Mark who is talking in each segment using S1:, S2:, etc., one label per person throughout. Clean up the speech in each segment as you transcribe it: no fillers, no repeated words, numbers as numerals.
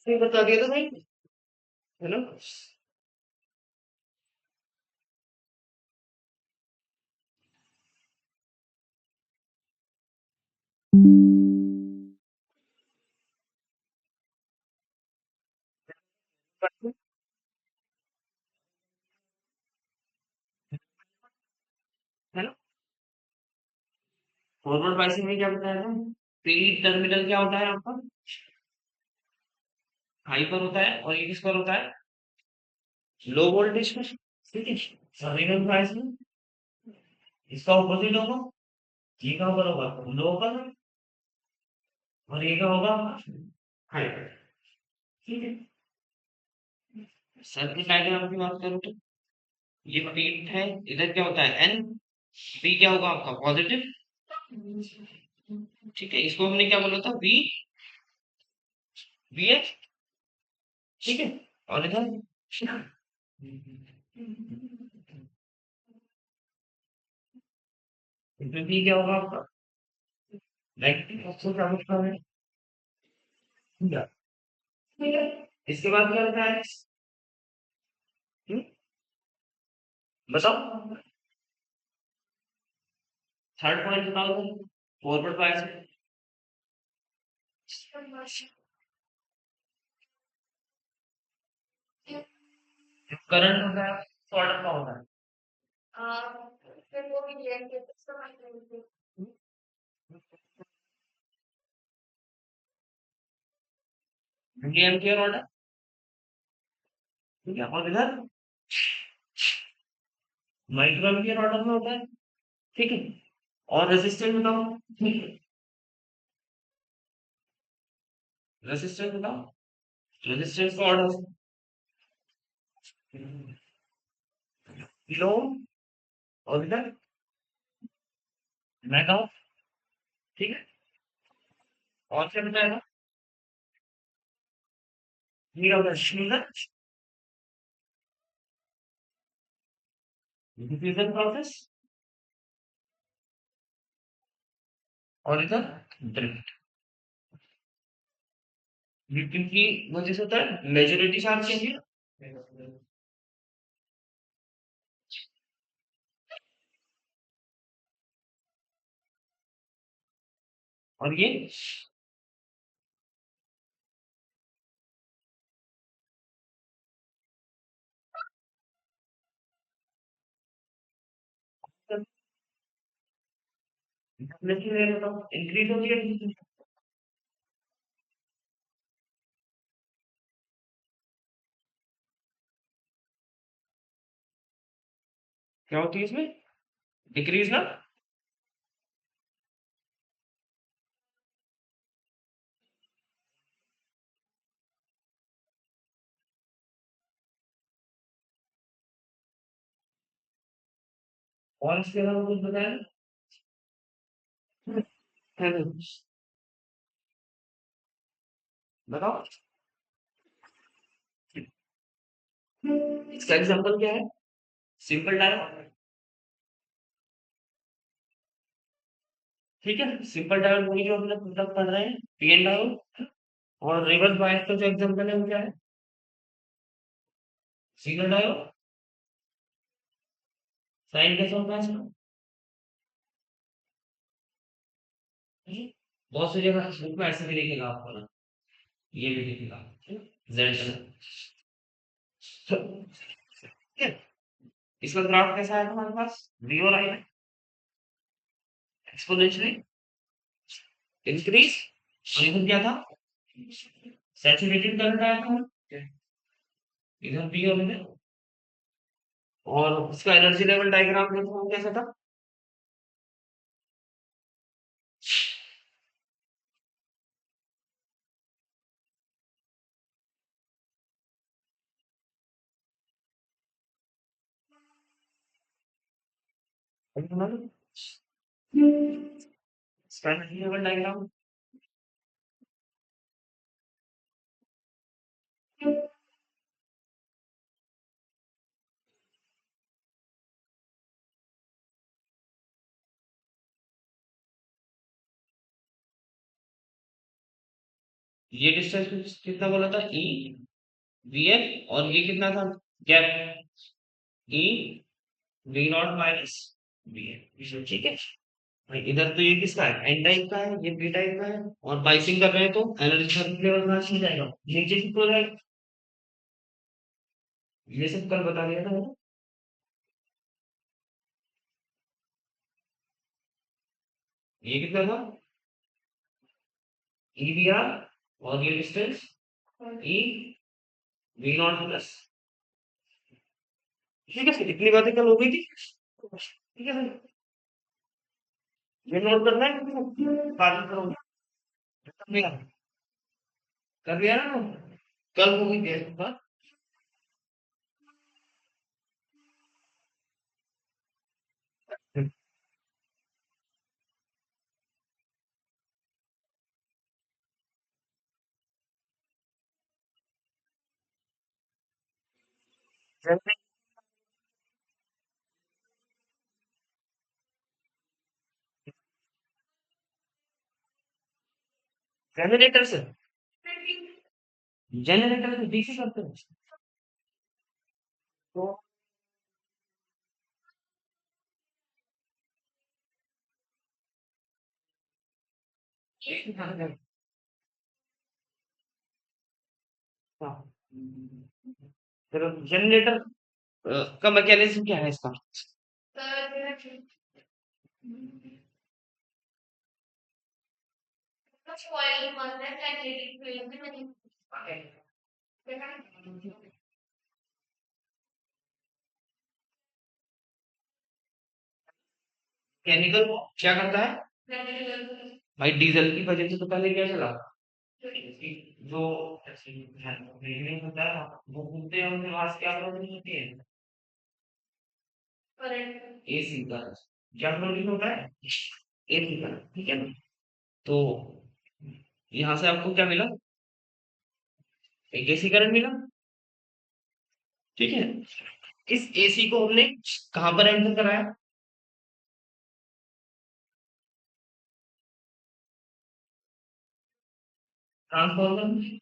S1: सही बता दिया था भाई, है ना? है ना? फॉरवर्ड बाइसिंग में क्या बताया था? पी टर्मिनल क्या होता है आपका? हाई पर होता है, और ये किस पर होता है? लो वोल्टेज पर। ठीक है, टर्मिनल बाइस में इसका ऑपोजिट होगा, ये कहाँ पर होगा? लो पर। और ये क्या होगा? हाई पर। ठीक है, सर्किट डायग्राम की बात करूँ तो ये पीट है, इधर क्या होता है? एन। पी क्या होगा आपका? पॉजिटिव। ठीक है, इसको हमने क्या बोला था? V, V H. ठीक है, और इधर इसमें भी क्या होगा आपका? नेगेटिव। ऑप्शन क्या मतलब है? क्या? ठीक है, इसके बाद क्या होता है? हम्म, बताओ। थर्ड पॉइंट बताओ तुम। फॉरवर्ड बायस में करंट होता है, सॉर्टर का होता है। Milliampere order. ठीक है, और इधर माइक्रो एम्पियर ऑर्डर में होता है। ठीक है, और रेजिस्टेंस बताओ। रेजिस्टेंस बताओ। रेजिस्टेंस का ऑर्डर किलो, और इधर मेगा। ठीक है, और क्या बताएगा? ये क्या होता है? श्मीगर डिफ्यूजन प्रोसेस, और इधर ड्रिफ्ट। ड्रिफ्टिंग की वजह से होता है मेजोरिटी चार्ज चेंज। और ये बताओ, इंक्रीज होती है। क्या होती है इसमें? डिक्रीज ना। और इसके अलावा कुछ बताया है? बताओ। इसका एग्जांपल क्या है? Simple diode. ठीक है, सिंपल डायोड वही जो अपने पुस्तक पढ़ रहे हैं, पीएन डायोड। और रिवर्स बायस का जो एग्जांपल है वो क्या है? Single diode. साइन कैसे होता है इसका? बहुत सी जगह बुक में ऐसे भी लिखेगा आपको ना, ये भी लिखेगा जेड का। इसका ग्राफ कैसा है तुम्हारे पास? वी और आई में एक्सपोनेंशियली इंक्रीज। और इधर क्या था? सैचुरेटेड करंट आया था, इधर बी और इधर। और उसका एनर्जी लेवल डायग्राम देखो वो कैसा था? इसका एनर्जी लेवल डायग्राम ये डिस्टेंस कितना बोला था, ई वी एफ, और ये कितना था, gap, E V not minus V F, ठीक है भाई। इधर तो ये किसका है, एन टाइप का है, ये पी टाइप का है, और बाइसिंग कर रहे हैं तो एनर्जी लेवल मैच हो जाएगा, नीचे की हो जाएगा। ये सब कल बता दिया था मैंने। ये कितना था, ई वी आर, और ये distance E V not plus, ठीक है सर, इतनी बातें कल हो गई थी, ठीक है सर। ये नोट करना है, बाद में करोगे, कर लिया, कर लिया ना, कल हो गई थी बात। जनरेटर से, जनरेटर से डीसी करते हैं तो, हाँ, चलो जनरेटर का मैकेनिज्म क्या है इसका, केमिकल क्या करता है भाई, डीजल की वजह से तो पहले क्या चला, जो बिजली होता है वो घूमते हैं, उनके पास क्या प्रॉब्लम होती है, एसी का, क्या प्रॉब्लम होता है, एसी का, ठीक है ना। तो यहाँ से आपको क्या मिला, एक एसी करंट मिला, ठीक है। इस एसी को हमने कहाँ पर एंटर कराया, ट्रांसफार्मर में,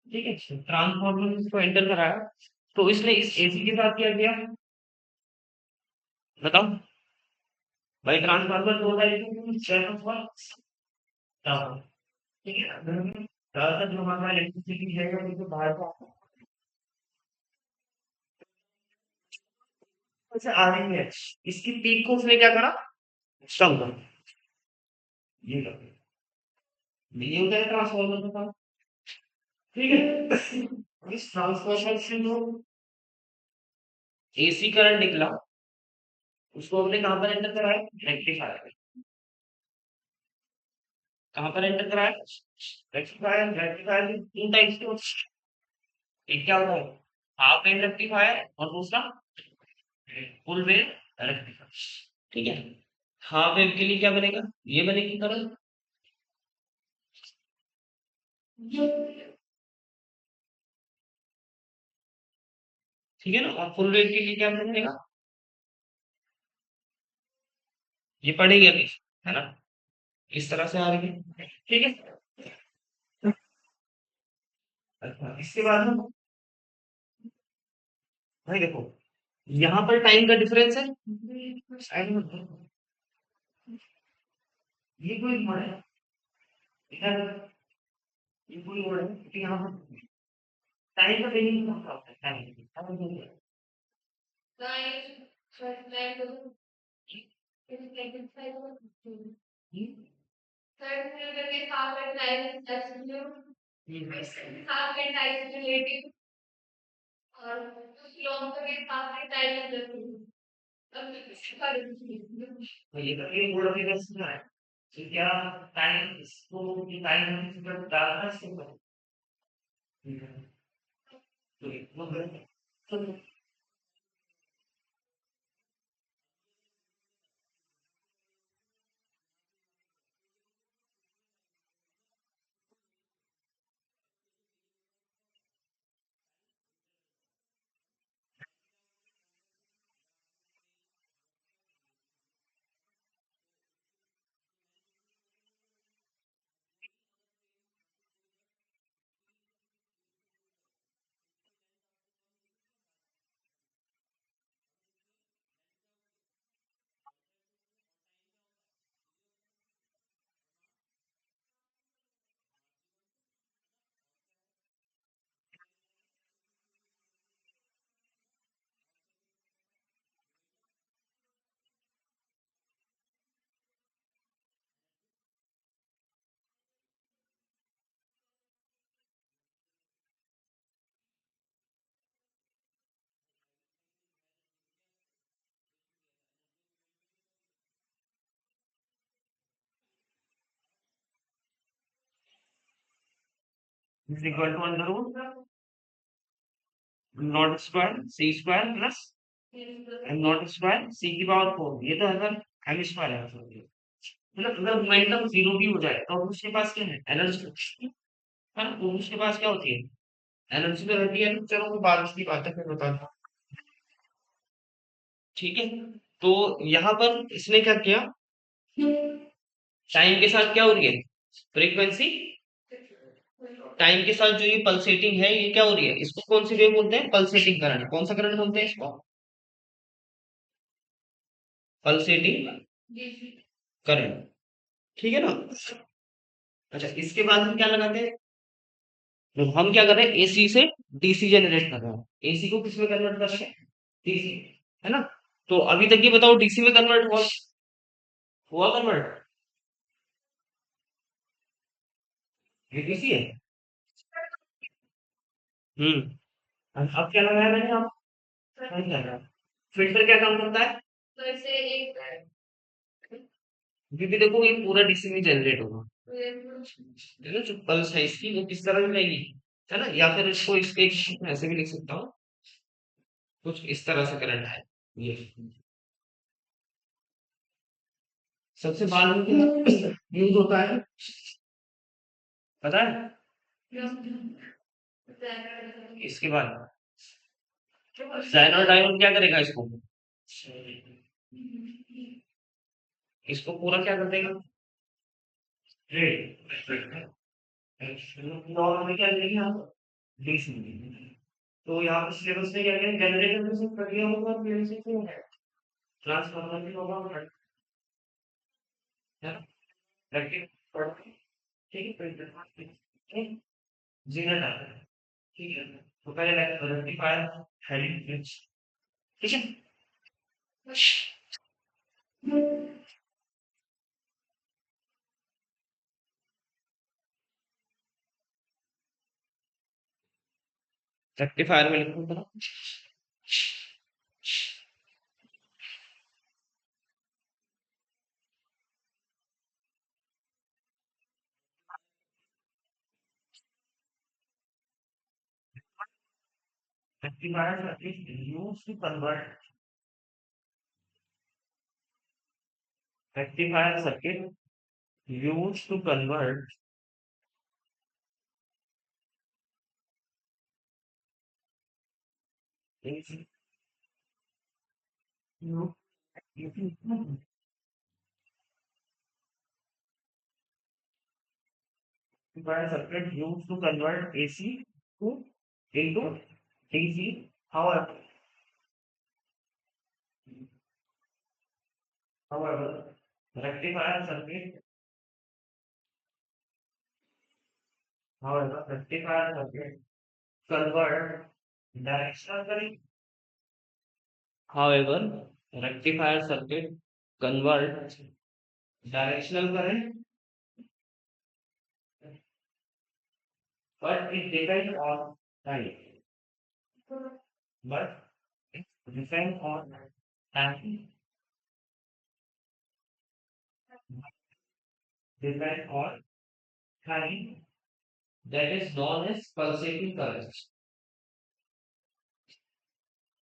S1: ठीक है, ट्रांसफार्मर में इसको एंटर कराया, तो इसने इस एसी के साथ क्या किया, बताओ भाई, ट्रांसफार्मर दो टाइप का, ठीक है, ज्यादातर जो हमारा इलेक्ट्रिसिटी है वो तो बाहर का से आ रही है, इसकी पीक को उसने क्या करा, कम कर, ये कर, ये होता है ट्रांसफार्मर का काम, ठीक है। इस ट्रांसफार्मर से जो एसी करंट निकला, उसको हमने कहाँ पर एंटर कराया, रेक्टिफायर में, कहाँ पर एंटर कराया, रेक्टिफायर, रेक्टिफायर के तीन टाइप्स के होते हैं, एक क्या होता है, हाफ वेव रेक्टिफायर, और दूसरा फुल वेव रेक्टिफायर, ठीक है। हाफ वेव के लिए क्या बनेगा, ये बनेगी करंट, ठीक है ना, और फुल वेव के लिए क्या बनेगा, ये पढ़ेगी अभी, है ना, इस तरह से आ रही है, ठीक है। अच्छा, इसके बाद में भाई देखो, यहाँ पर टाइम का डिफरेंस है, ये कोई मोड़ है, इधर ये कोई मोड़ है, क्योंकि यहाँ पर टाइम का मीनिंग क्या होता है, टाइम ये तो ये मोड़ भी कैसे है, तो क्या टाइम इसको टाइम डालना है इसके ऊपर, तो is equal to under root naught square C square plus M naught square C की पावर 4। ये तो अगर एम स्क्वायर है मतलब अगर मोमेंटम जीरो भी हो जाए तो उसके पास क्या है एनर्जी है ना, तो उसके पास क्या होती है एनर्जी तो रहती है। चलो वो बाद की बात है, फिर बता दो। ठीक है, तो यहाँ पर इसने क्या किया, टाइम के साथ क्या हो रही है फ्रीक्वेंसी, टाइम के साथ जो ये पल्सेटिंग है ये क्या हो रही है, इसको कौन सी वेव बोलते हैं, पल्सेटिंग करंट। कौन सा करंट बोलते हैं इसको, पल्सेटिंग करंट। ठीक है ना। अच्छा, इसके बाद हम क्या लगाते हैं, तो हम क्या कर रहे हैं एसी से डीसी जनरेट कर रहे हैं। एसी को किस में कन्वर्ट कर रहे हैं, डीसी, है ना। तो अभी तक ये बताओ डीसी में कन्वर्ट हुआ कन्वर्ट, ये डीसी है। अब क्या लगाया मैंने, आप नहीं कर रहा। फिल्टर क्या काम करता है, क्योंकि देखो ये पूरा डीसी में जनरेट होगा, है ना। जो पल्स है इसकी वो किस तरह से रहेगी, है ना। या फिर इसको इसके ऐसे भी लिख सकता हूँ, कुछ इस तरह से करंट है ये। सबसे बाद में यूज होता है, पता है इसके बाद साइनोड डायोड क्या करेगा इसको, इसको पूरा क्या कर देगा, रेड नॉर्मल में क्या लेंगे आप, डीसी। तो यहाँ पर सिलेबस में क्या क्या जनरेटर में से प्रक्रिया होगा, पीएलसी से है ट्रांसफार्मर भी होगा, है ना। रेक्टिफायर, ठीक है, ठीक, जीरो डाल, ठीक है। तो पहले रेक्टिफायर हेडिंग स्विच, ठीक है। रेक्टिफायर में लिखूं तो rectifier is used to convert, rectifier circuit used to convert AC to rectifier circuit used to convert AC to into DC. However, rectifier circuit, rectifier circuit convert directional current. However, rectifier circuit convert directional current, but it depends on time. But it depends on time. Depend on time. That is known as pulsating current.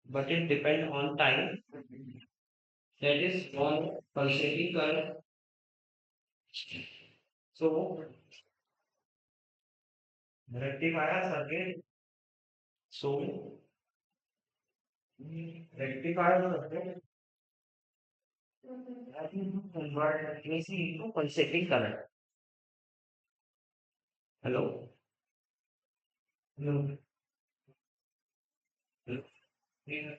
S1: But it depends on time. That is known as pulsating current. So rectifier circuit. So rectifier circuit that is to convert AC into pulsating current. Hello. Hello. Hello. Yeah.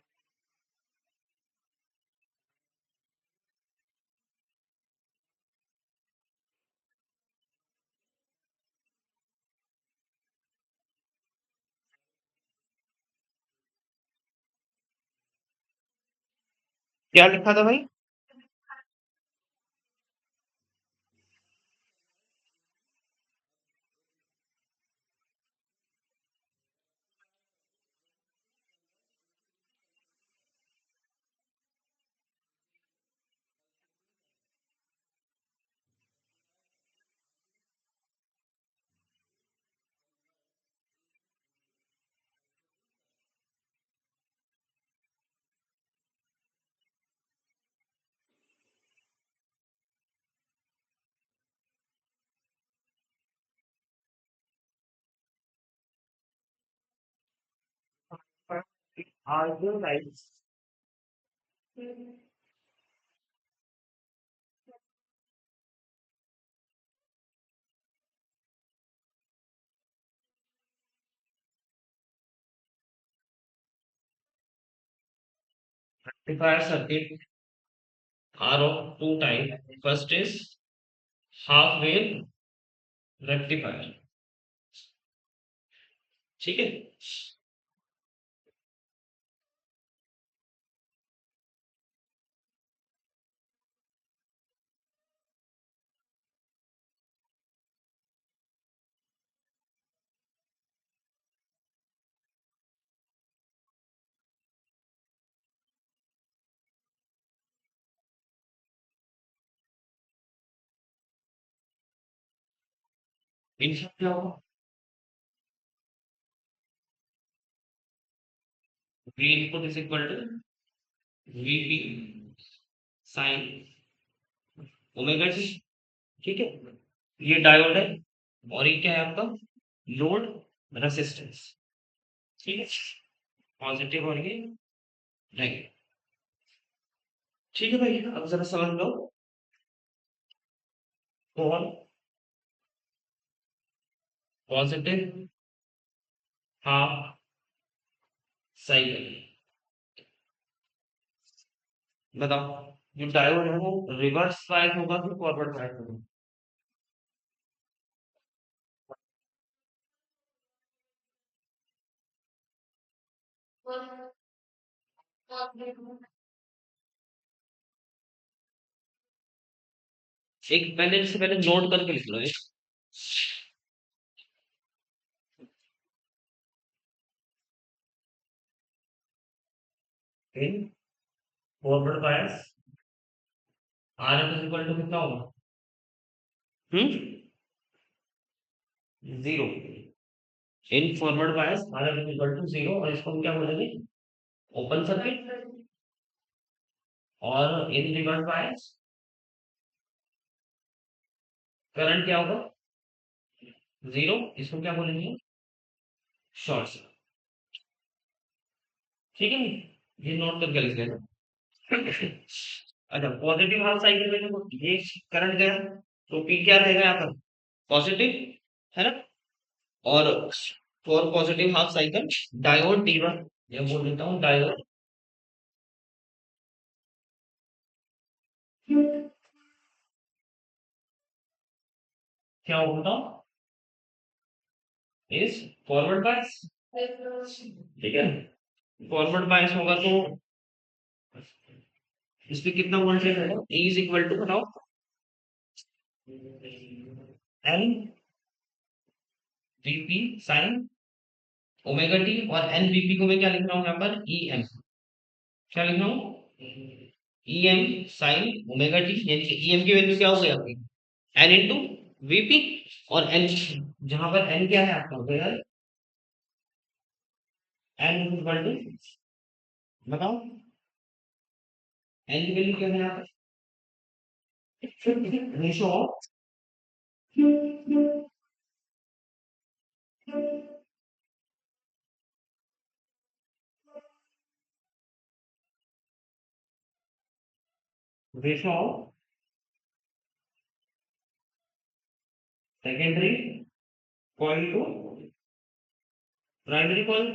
S1: क्या लिखा था भाई, Are you right? 35 circuit are of two types. First is half wave rectifier. ठीक है. Input क्या होगा? V input is equal to VP sin omega T. ठीक है. ये डायोड है और ये क्या है आपका लोड रेसिस्टेंस. ठीक है. पॉजिटिव और ये नेगेटिव. ठीक है भाई, अब जरा समझ लो. कौन पॉजिटिव हाफ साइकिल. बताओ, जो डायोड है वो रिवर्स बायस होगा कि फॉरवर्ड बायस होगा? एक पहले से पहले नोट करके लिख लो. एक forward bias R F equal to कितना होगा? Zero. In forward bias R F equal to zero और इसको हम क्या बोलेंगे? Open circuit. और इन रिवर्स बायस करंट क्या होगा? जीरो. इसको क्या बोलेंगे? Short circuit. ठीक है. ये नोट करके लिख लेना. अच्छा, पॉजिटिव हाफ साइकिल में देखो ये करंट गया तो पी क्या रहेगा यहाँ पर? पॉजिटिव है ना. और for positive half cycle diode D1, ये बोल देता हूँ डायोड क्या होगा? इस फॉरवर्ड बायस. ठीक है. फॉरवर्ड बायस होगा तो इस पे कितना वोल्टेज है? E इज इक्वल टू बताओ N VP sine omega T. और एन वीपी को मैं क्या लिख रहा हूँ यहाँ पर? E M. क्या लिख रहा हूँ? E M sine omega T. यानी कि ई एम की वैल्यू क्या हो गई आपकी? N into VP. और एन जहां पर एन क्या है आपका तो यार एन इक्वल टू बताओ एन की वैल्यू क्या है यहाँ पर? Ratio of ratio of secondary coil to primary coil.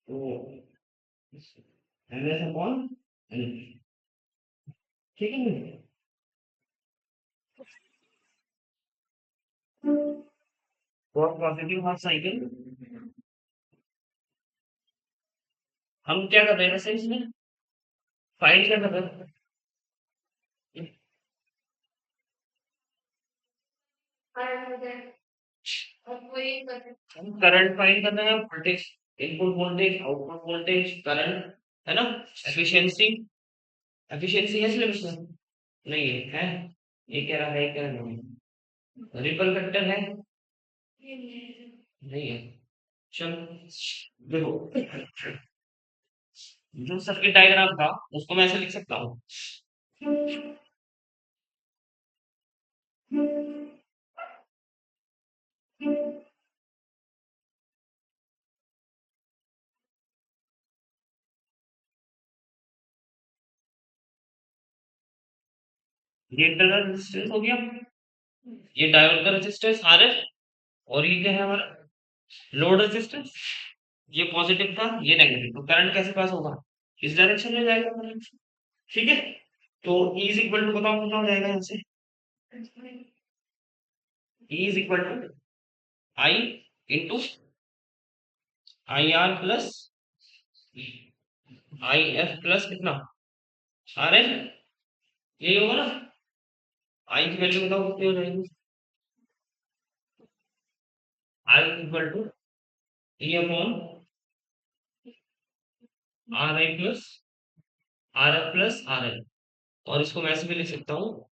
S1: तो एन एस अपॉन एन. ठीक है. फॉर पॉजिटिव हाफ साइकिल हम क्या कर रहे हैं वैसे इसमें? फाइंड क्या कर रहे हैं? हम करंट फाइंड कर रहे हैं. Voltage input voltage output voltage current है ना. एफिशिएंसी. एफिशिएंसी है सिलेबस में? नहीं है. है. ये कह रहा है क्या नहीं? रिपल फैक्टर है? नहीं है. चल देखो, जो सर्किट डायग्राम था उसको मैं ऐसे लिख सकता हूँ. ये इंटरनल रेजिस्टेंस हो गया, ये डायोड का रेजिस्टेंस आर एफ, और ये क्या है हमारा लोड रेजिस्टेंस। ये पॉजिटिव था, ये नेगेटिव, तो करंट कैसे पास होगा, इस डायरेक्शन में जाएगा करंट। ठीक है, तो E इज इक्वल टू बताओ कितना हो जाएगा यहाँ से, E is equal to I into I R plus I F plus कितना आर एफ, यही होगा ना। आई की वैल्यू बताओ कितनी हो जाएगी, I equal to E upon R I plus R F plus R L, और इसको मैं ऐसे भी लिख सकता हूँ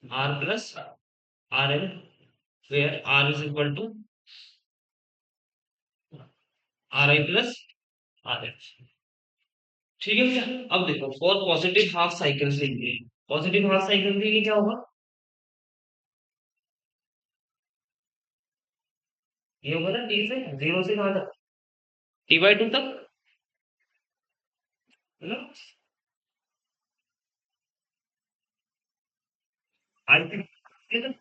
S1: R plus R L, where R is equal to R I plus R L. ठीक है भैया, अब देखो फॉर पॉजिटिव हाफ साइकिल्स लिखते हैं, पॉजिटिव हाफ साइकिल के लिए क्या होगा, ये होगा ना टी से जीरो से कहाँ तक, टी बाई टू तक, है ना। आई ये तो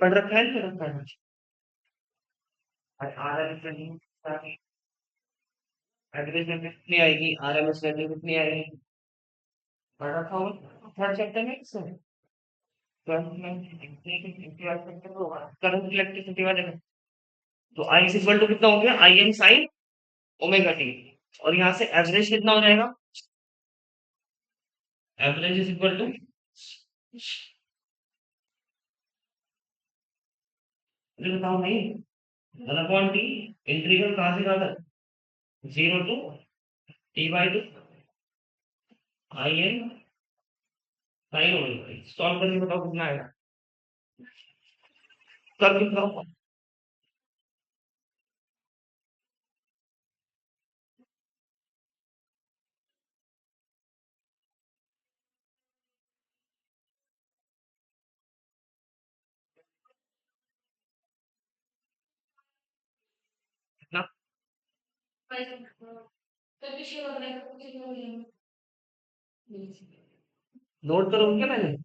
S1: पढ़ रखा है, पढ़ रखा है। R L value average value कितनी आएगी, आर एम एस वैल्यू कितनी आएगी, पढ़ रखा होगा थर्ड चैप्टर में इससे, करंट इलेक्ट्रिसिटी वाले में। तो आई इज इक्वल टू कितना हो गया, आई एम साइन ओमेगा टी, और यहाँ से एवरेज कितना हो जाएगा, एवरेज इज इक्वल टू, बताओ नहीं, वन अपॉन टी, इंटीग्रल कहाँ से कहाँ तक, zero to T by two I N sine omega T, solve करके बताओ कितना आएगा, कर कितना होगा, कितना, नोट करोगे क्या पहले,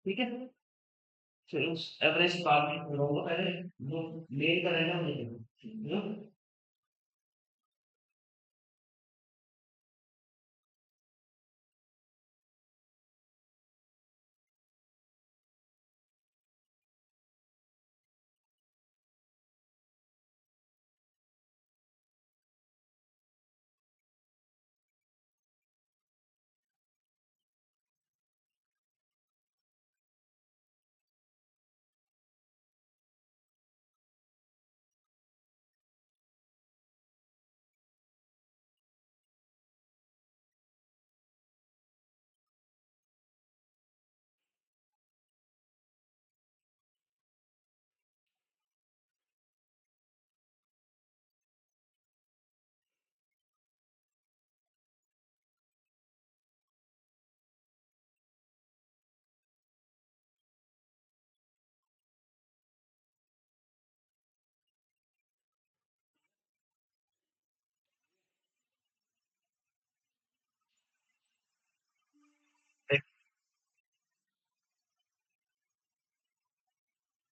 S1: ठीक है। चलो एवरेज बाद में करूंगा, पहले जो मेन का रहना मुझे,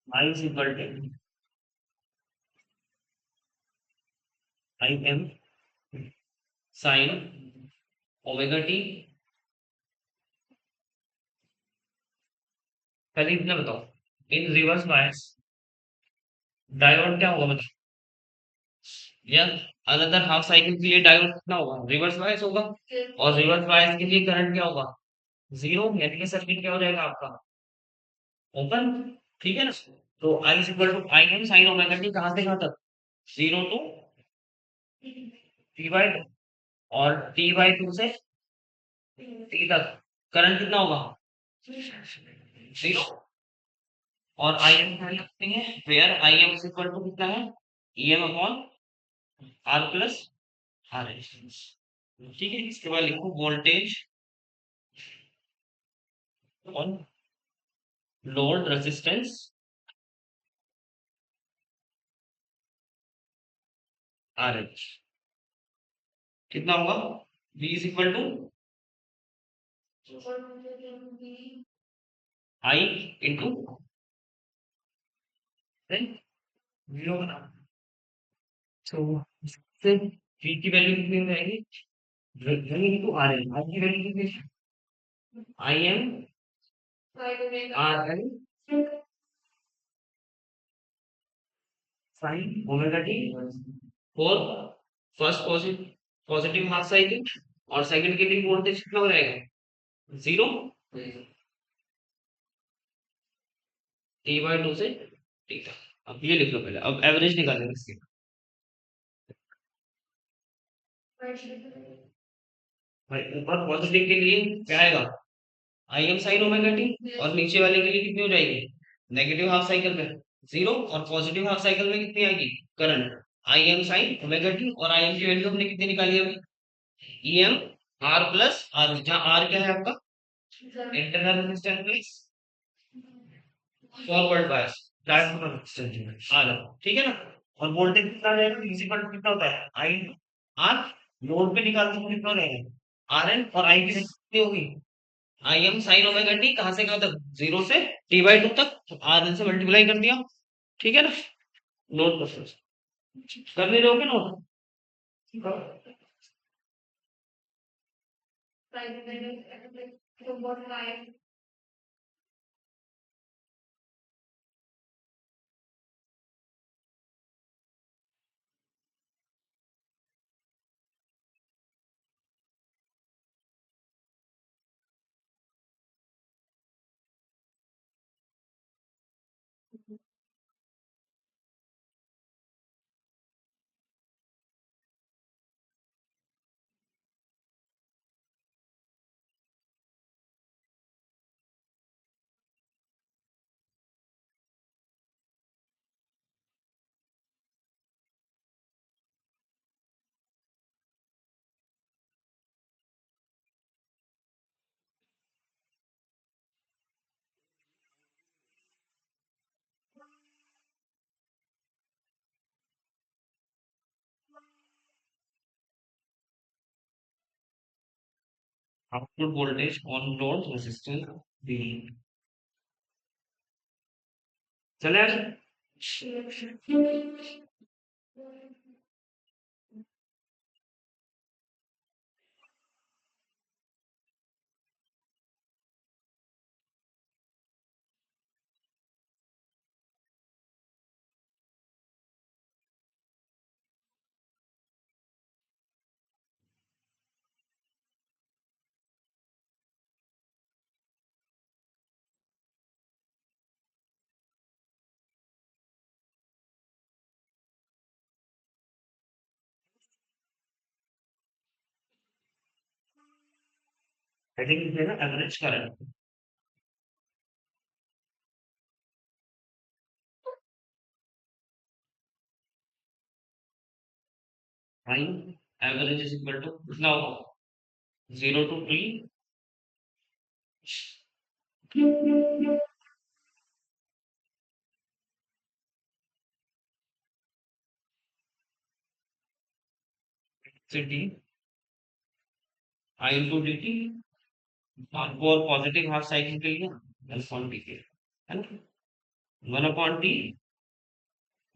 S1: I is equal to I M sine omega T, पहले इतना बताओ, इन रिवर्स बायस डायोड क्या होगा मतलब, या अनदर हाफ साइकिल के लिए डायोड कितना होगा, रिवर्स बायस होगा, और रिवर्स बायस के लिए करंट क्या होगा, जीरो, यानी कि सर्किट क्या हो जाएगा आपका ओपन। ठीक है ना, तो I is equal to I M sine omega T, कहाँ से कहाँ तक, zero to T by two, और टी बाई टू से टी तक करंट कितना होगा, जीरो, और आई एम की वैल्यू कितनी है, where I M is equal to कितना है, E M upon R plus R S, ठीक है, इसके बाद लिखो voltage on load resistance R H. कितना होगा? V is equal to I into zero बना। तो इससे V की वैल्यू कितनी हो जाएगी? V into R N. R की वैल्यू कितनी? I M R N sine omega T for first positive positive half cycle, और सेकंड के लिए वोल्टेज कितना हो जाएगा? जीरो। टी बाई टू से टी तक। अब ये लिख लो पहले, अब एवरेज निकालेंगे इसकी। भाई ऊपर पॉजिटिव के लिए क्या आएगा? I M sine omega T, और नीचे वाले के लिए कितनी हो जाएगी? नेगेटिव हाफ साइकिल में जीरो, और पॉजिटिव हाफ साइकिल में कितनी आएगी? Current I M sine omega T, और आई एम की वैल्यू हमने कितनी निकाली है? E M R plus R, जहाँ आर क्या है आपका? Internal resistance plus forward bias direct resistance R. ठीक है ना? और वोल्टेज कितना रहेगा? प्रिंसिपल कितना होता है? I are. लोड पे निकालते हैं कितना रहेगा? आर एन, और आई की वैल्यू कितनी होगी? I M sine omega T, कहां से कहां तक? जीरो से टी बाई टू तक, तो आर एन से मल्टीप्लाई कर दिया। ठीक है ना? नोट प्रोसेस कर ले रहे हो note? Output voltage on load resistance D. चले आज हेडिंग है ना average current. I average is equal to कितना होगा? जीरो टू टी से T I into D T, और पॉजिटिव हाफ साइकिल के लिए वन अपॉन टी के, है ना? वन अपॉन टी,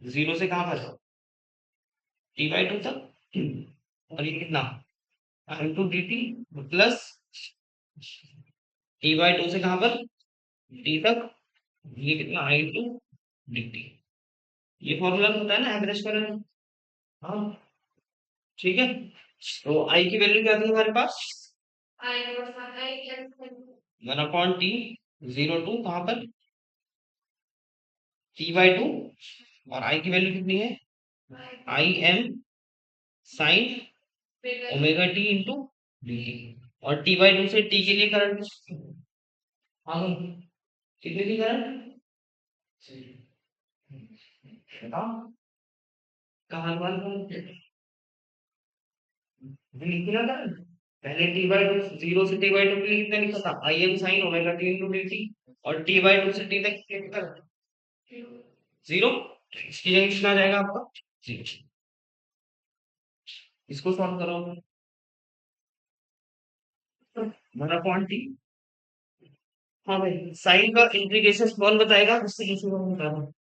S1: जीरो से कहाँ पर? टी बाई टू तक, और ये कितना? I into D T plus T by two से कहाँ पर? टी तक, ये कितना? I into D T. ये फॉर्मूला होता है ना एवरेज करंट। हाँ, ठीक है। तो आई की वैल्यू क्या थी हमारे पास? One upon T, zero to कहाँ पर? टी बाई टू, और आई की वैल्यू कितनी है? आई M sine omega T into D T, और टी बाई टू से टी के लिए करंट। हाँ, कितनी थी करंट? बताओ, कहाँ पर? ये लिख दिया था। पहले टी बाई टू, जीरो से टी बाई टू के लिए कितना लिखा था, I M sine omega T into D T. और टी बाई टू से टी तक कितना था? जीरो। इसकी जगह कितना आ जाएगा आपका? जीरो। इसको सॉल्व करो। One upon T. हाँ भाई, साइन का इंटीग्रेशन कौन बताएगा, उससे किसी को बता दो।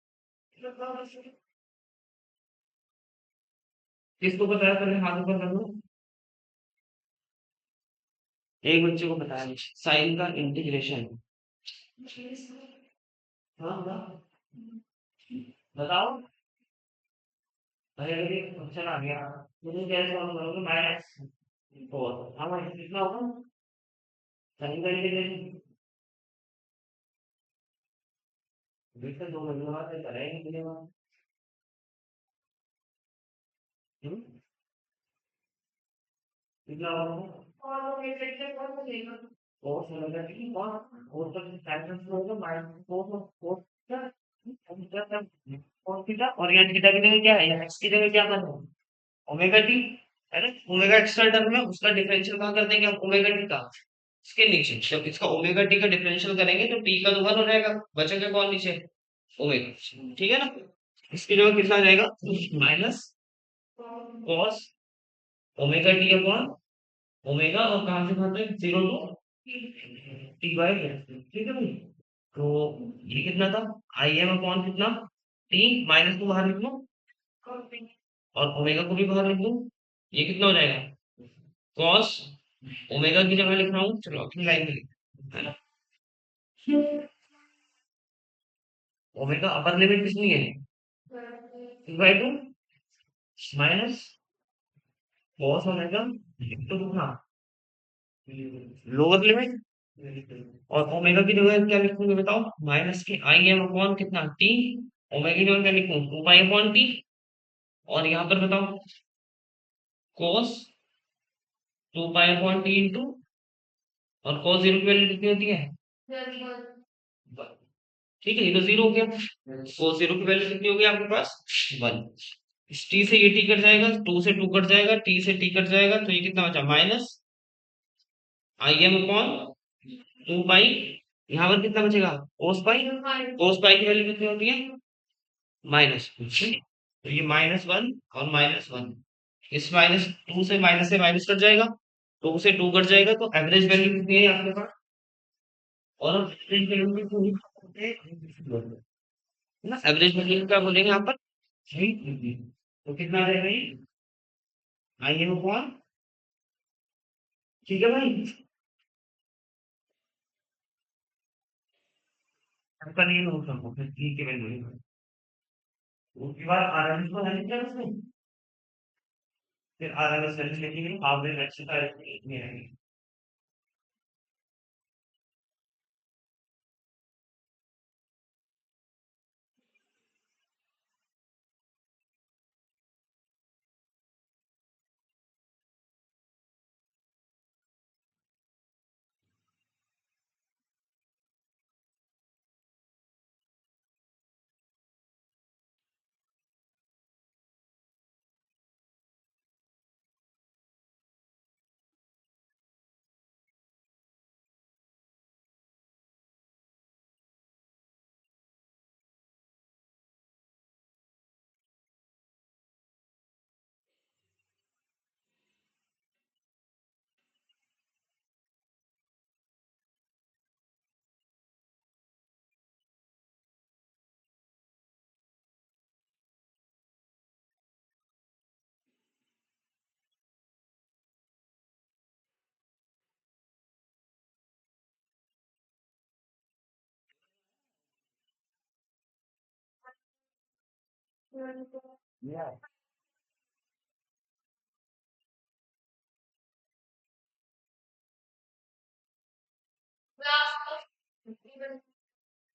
S1: किसको बताया, पहले हाथ ऊपर कर लो। एक बच्चे को बताया साइन का इंटीग्रेशन। हाँ हाँ, बताओ। अरे अरे फंक्शन आ गया, मुझे कैसे सॉल्व करोगे, माइनस फोर। हाँ भाई, कितना होगा साइन का इंटीग्रेशन? बीच में दो महीने बाद करेंगे मिलेगा। कितना होगा? फोर समझ रहे हैं कौन? फोर तो कैंसिल होगा, minus four four four theta. और यहाँ थीटा की जगह क्या है, यहाँ एक्स की जगह क्या करना है, ओमेगा टी। है ना, ओमेगा एक्स्ट्रा टर्म है, उसका डिफरेंशियल कहाँ कर देंगे हम, ओमेगा टी का। इसके नीचे जब इसका ओमेगा टी का डिफरेंशियल करेंगे तो टी का तो वन हो जाएगा, बचेगा कौन नीचे, ओमेगा। ठीक है ना। इसकी जगह कितना आ जाएगा, minus cos omega T upon omega, और कहाँ से कहाँ तक, zero to T by S. ठीक है भाई। तो ये कितना था, आई एम अपॉन कितना, टी, माइनस को बाहर लिख लो और ओमेगा को भी बाहर लिख लो। ये कितना हो जाएगा, कॉस ओमेगा की जगह लिख रहा हूँ, चलो अपनी लाइन में लिख, है ना। ओमेगा अपर लिमिट कितनी है, T by to minus cos omega into कितना, लोअर लिमिट। और ओमेगा की जगह क्या लिखूंगे बताओ, माइनस के आई एम अपॉन कितना, टी। ओमेगा की जगह क्या लिखूं, टू पाई अपॉन टी। और यहाँ पर बताओ cos two pi upon T into, और cos जीरो की वैल्यू कितनी होती है, वन। ठीक है, ये तो जीरो हो गया। cos जीरो की वैल्यू कितनी होगी आपके पास, वन। इस टी से ये टी कट जाएगा, टू से टू कट जाएगा, टी से टी कट जाएगा, तो ये कितना बचा, minus I M upon two pi. यहाँ पर कितना बचेगा, कोस पाई। कोस पाई की वैल्यू कितनी होती है, माइनस। तो ये माइनस वन और माइनस वन। इस माइनस से माइनस कट जाएगा, टू से टू कट जाएगा, तो एवरेज वैल्यू कितनी है आपके पास। और एवरेज वैल्यू को भी बोलते हैं, है ना, एवरेज वैल्यू क्या बोलेंगे यहाँ पर, तो कितना आ जाएगा ये, आई एम अपॉन, ठीक है भाई। आपका नहीं नोट करो, फिर ठीक है वैल्यू। उसके बाद आरएमएस को है क्या उसमें, फिर आरएमएस वैल्यू लिखेंगे, एवरेज एक्शन का इतनी आएगी।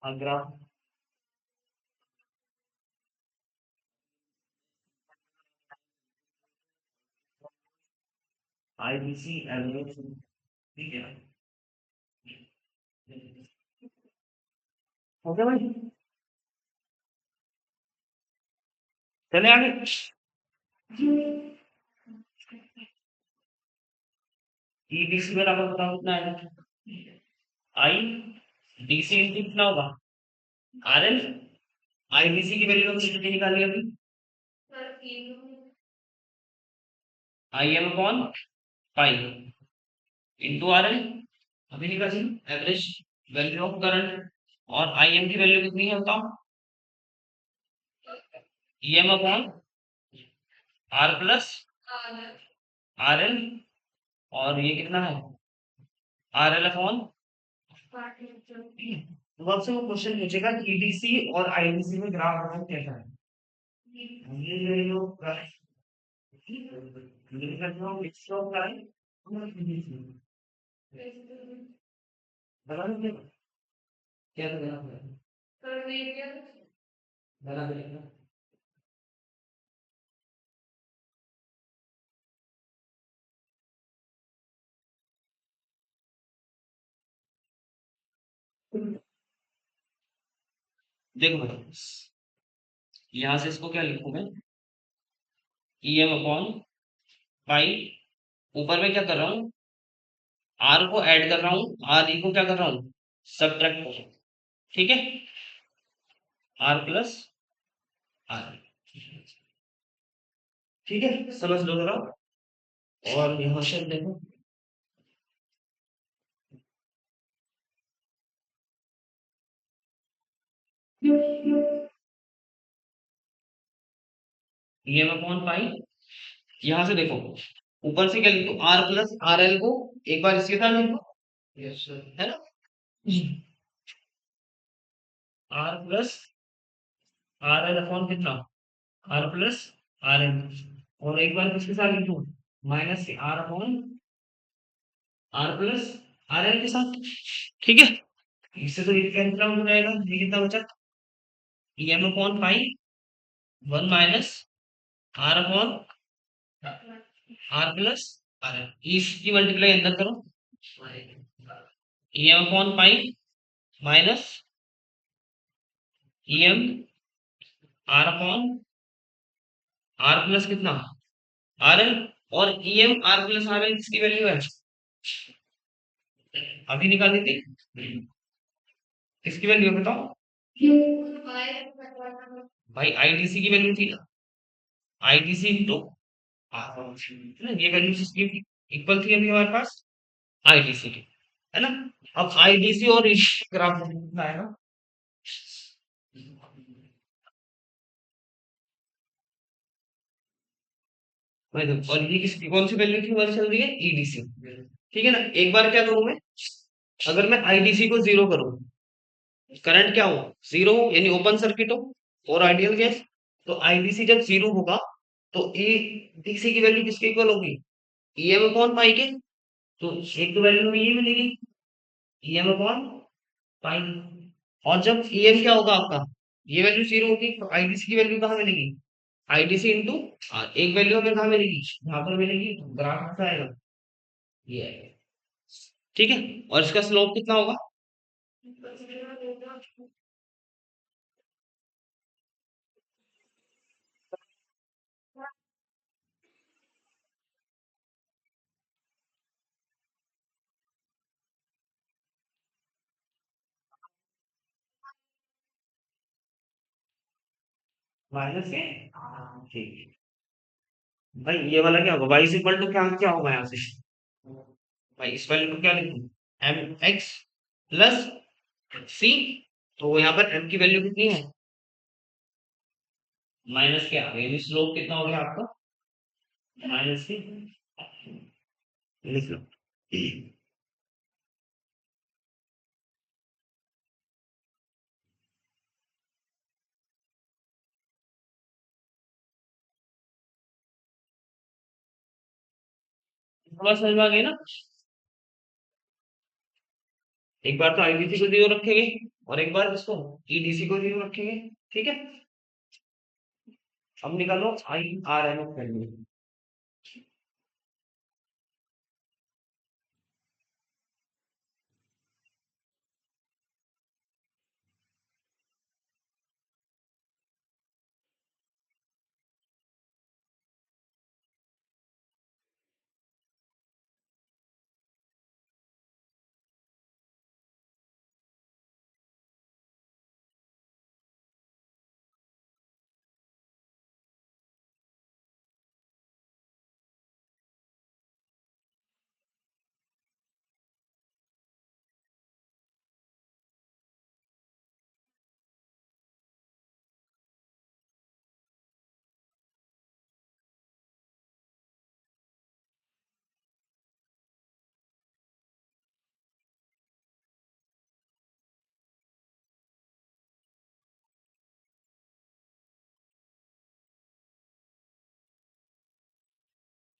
S1: ग्राफ आईबीसी एवरेज, ठीक है। हो गया भाई, चले आगे। ईडीसी बराबर बताओ कितना आएगा? आई डीसी इंटू कितना होगा? आरएल। आईडीसी की वैल्यू हमने कितनी निकाली अभी? आई M upon pi into RL. अभी निकाली एवरेज वैल्यू ऑफ करंट। और आई एम की वैल्यू कितनी है बताओ? E M upon R plus R L. और ये कितना है? R L upon. तो आपसे वो क्वेश्चन पूछेगा कि ईडीसी और आईडीसी में ग्राफ बनाना कैसा है। ये जो ये लोग करते हो मिक्स ऑफ टाइम बना दो। क्या करना है? बना देना। देखो भाई, यहाँ से इसको क्या लिखूं मैं? E M upon pi. ऊपर में क्या कर रहा हूँ? आर को ऐड कर रहा हूँ, आर ई को क्या कर रहा हूँ? सब्ट्रैक्ट कर रहा हूँ। ठीक है, आर प्लस आर। ठीक है, समझ लो जरा। और यहाँ से देखो, ई एम अपॉन पाई। यहाँ से देखो, ऊपर से क्या लिखो? आर प्लस आर एल को एक बार इसके साथ लिखो। यस सर, है ना? R plus R L upon कितना? R plus R L. और एक बार किसके साथ लिखूं? Minus R upon R plus R L के साथ। ठीक है, इससे तो ये कैंसिल आउट हो जाएगा। ये कितना बचा? E M upon pi one minus R upon R plus R L. इसकी मल्टीप्लाई अंदर करो। E M upon pi minus E M R upon R plus कितना? R L. और E M R plus R L किसकी value है? अभी निकाली थी। किसकी वैल्यू है बताओ? भाई आईडीसी की वैल्यू थी ना। आईडीसी इंटू ये वैल्यू किसकी इक्वल थी अभी हमारे पास? आईडीसी की, है ना? अब आईडीसी और ग्राफ कितना आएगा? भाई देखो, और ये किसकी कौन सी वैल्यू की हमारी चल रही है? ईडीसी। ठीक है ना? एक बार क्या करूं मैं? अगर मैं आईडीसी को जीरो करूं, करंट क्या हो? जीरो हो, यानी ओपन सर्किट हो और आइडियल गैस। तो आईडीसी जब जीरो होगा तो ए डीसी की वैल्यू किसके इक्वल होगी? ईएम अपॉन पाई के। तो एक तो वैल्यू हमें ये मिलेगी, ईएम अपॉन पाई। और जब ईएम क्या होगा आपका? ये वैल्यू जीरो होगी तो आईडीसी की वैल्यू कहाँ मिलेगी? आईडीसी इंटू एक वैल्यू हमें कहाँ मिलेगी? यहाँ पर मिलेगी। तो ग्राफ कैसा आएगा? ये आएगा। ठीक है, और इसका स्लोप कितना होगा? माइनस के। ठीक। भाई ये वाला क्या होगा? वाई इक्वल टू क्या क्या होगा यहाँ से? भाई इस वैल्यू को क्या लिखूं? एम एक्स प्लस सी। तो यहाँ पर एम की वैल्यू कितनी है? माइनस के आ गई, यानी स्लोप कितना हो गया आपका? माइनस के। लिख लो। थोड़ा समझ में आ गई ना? एक बार तो आईडीसी को जीरो रखेंगे और एक बार इसको ईडीसी को जीरो रखेंगे। ठीक है, अब निकालो I R N of value.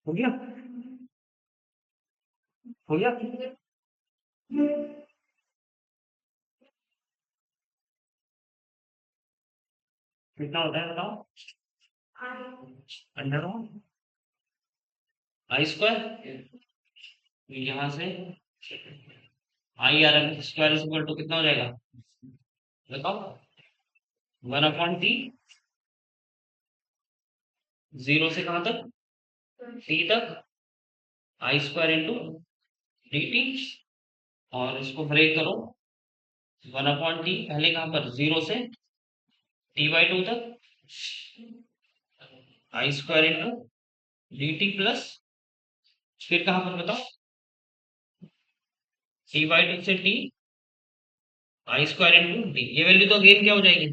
S1: हो गया, हो गया। कितना होता है बताओ? अंडर आई स्क्वायर, यहाँ से I R M square equal to कितना हो जाएगा बताओ? 1/t, जीरो से कहां तक? टी तक, I square into D T. और इसको ब्रेक करो, 1/t पहले कहां पर? जीरो से t/2 तक, I square into D T plus, फिर कहां पर बताओ? t/2 से t, I square into D. ये वैल्यू तो अगेन क्या हो जाएगी?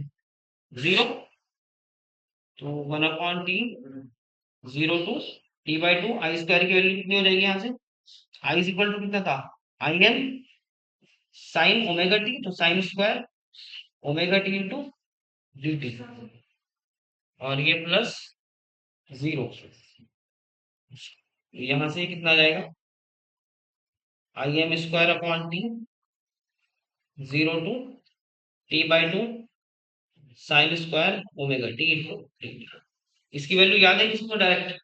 S1: जीरो। तो 1/t, zero to t/2, I square की वैल्यू कितनी हो जाएगी यहाँ से? आई इज इक्वल टू कितना था? I M sine omega T, तो sine square omega T into D T, और ये प्लस जीरो, यहां से कितना आ जाएगा? I M square upon T, zero to t/2 sine square omega T into D T. इसकी वैल्यू याद है किसको? Direct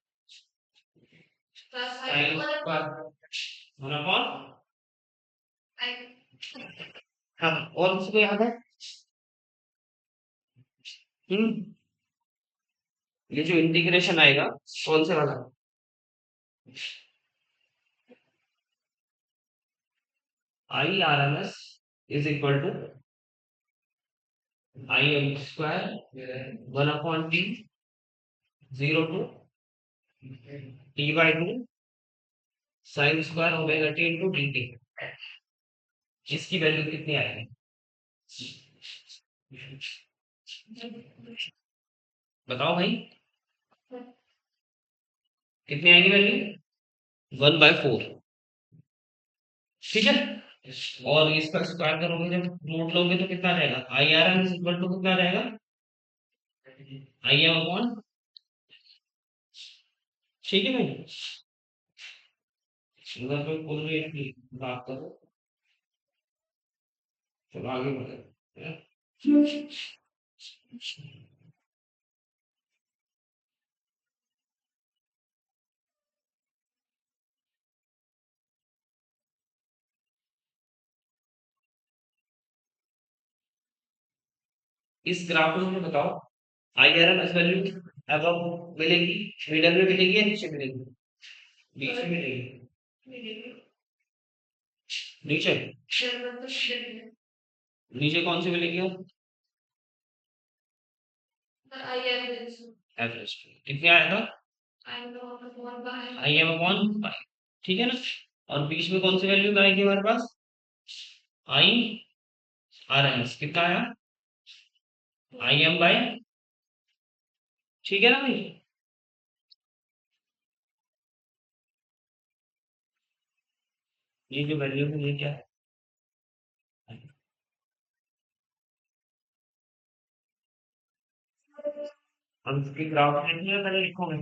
S1: sine square one upon, हाँ, और किसको याद है? हम्म, ये जो इंटीग्रेशन आएगा कौन से वाला? I R M S is equal to I M square one upon T, zero to t/2 sine square omega T into D T. इसकी वैल्यू कितनी आएगी बताओ भाई? कितनी आएगी वैल्यू? 1/4, ठीक है। और इसका स्क्वायर करोगे, जब नोट लोगे तो कितना आ जाएगा? I R M is equal to कितना आ जाएगा? आई एम अपॉन, ठीक है भाई। अगर कोई बोल रही है कि बात करो, चलो आगे बढ़े। इस ग्राफ में मुझे बताओ, I R M S value अब मिलेगी, मिडल में मिलेगी या नीचे मिलेगी? बीच में मिलेगी। नीचे, नीचे कौन सी मिलेगी? एवरेज कितने आया था? आई एम अपॉन, ठीक है ना। और बीच में कौन सी वैल्यू आएगी हमारे पास? आई आर एम एस कितना आया? आई एम बाय, ठीक है ना भाई। ये जो वैल्यू है ये क्या है? हम इसकी ग्राफ लिखेंगे पहले लिखोगे?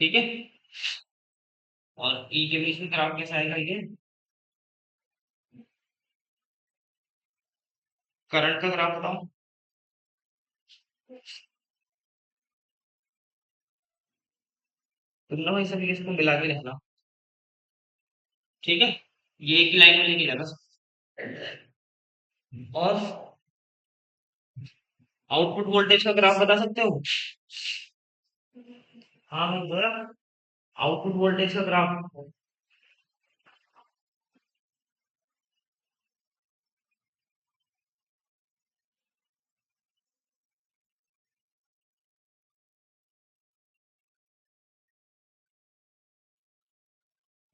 S1: ठीक है। और ई के बीच में ग्राफ कैसा आएगा ये? करंट का ग्राफ बताओ। तुम ना भाई सभी इसको मिला के रखना, ठीक है। ये एक ही लाइन में लेके जाना। और आउटपुट वोल्टेज का ग्राफ बता सकते हो? हाँ मैं बोला, आउटपुट वोल्टेज का ग्राफ।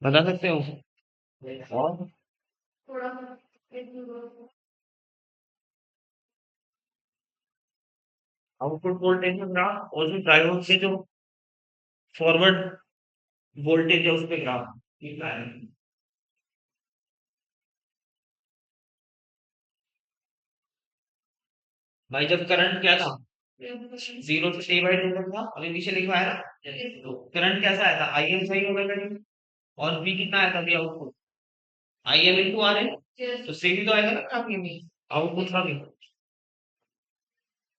S1: बता सकते हो? और आउटपुट वोल्टेज में ग्राफ और जो डायोड के जो फॉरवर्ड वोल्टेज है उस पे ग्राफ कितना है? भाई जब करंट क्या था, जीरो से टी बाई टू था, अभी नीचे लिखा है ना, तो करंट कैसा आया था, आई एम सही होगा करीब, और बी कितना आया था अभी output, I M into R है, तो सी भी तो आएगा ना आपके में, आउटपुट का भी।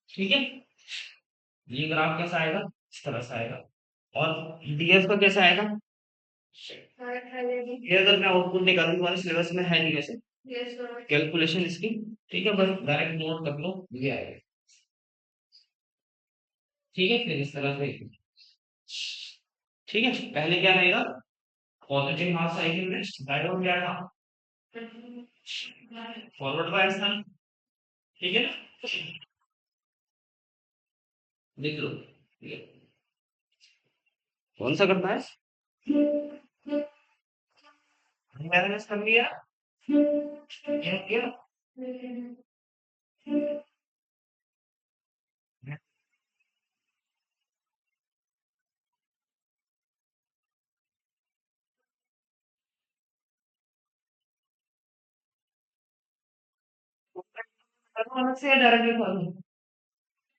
S1: ठीक है, ये ग्राफ कैसा आएगा, इस तरह से आएगा। और डीएफ का कैसा आएगा, ये अगर मैं आउटपुट निकालूं, तुम्हारे सिलेबस में है नहीं वैसे कैलकुलेशन इसकी, ठीक है, बस डायरेक्ट नोट कर लो, ये आएगा। ठीक है, फिर इस तरह से, ठीक है, पहले क्या रहेगा, पॉजिटिव मास आएगी में डायोड क्या था, फॉरवर्ड बायस था, ठीक है ना, लिख लो, ठीक है। कौन सा करना है, मैंने मिस कर लिया, ये किया, अलग से डायरेक्ट लिखवा दूं,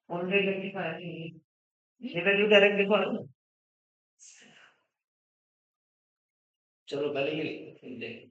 S1: ऑलरेडी रेक्टिफायर के लिए ये वैल्यू डायरेक्ट लिखवा दूं, चलो पहले ये लिखो फिर देखें।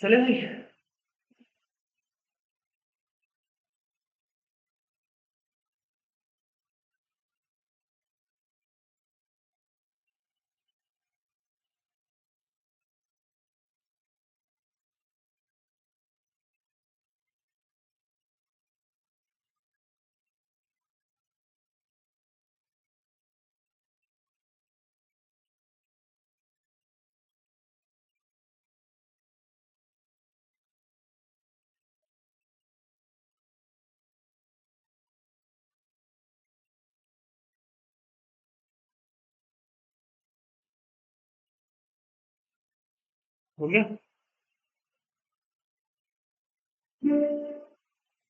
S1: चले भाई। हो गया।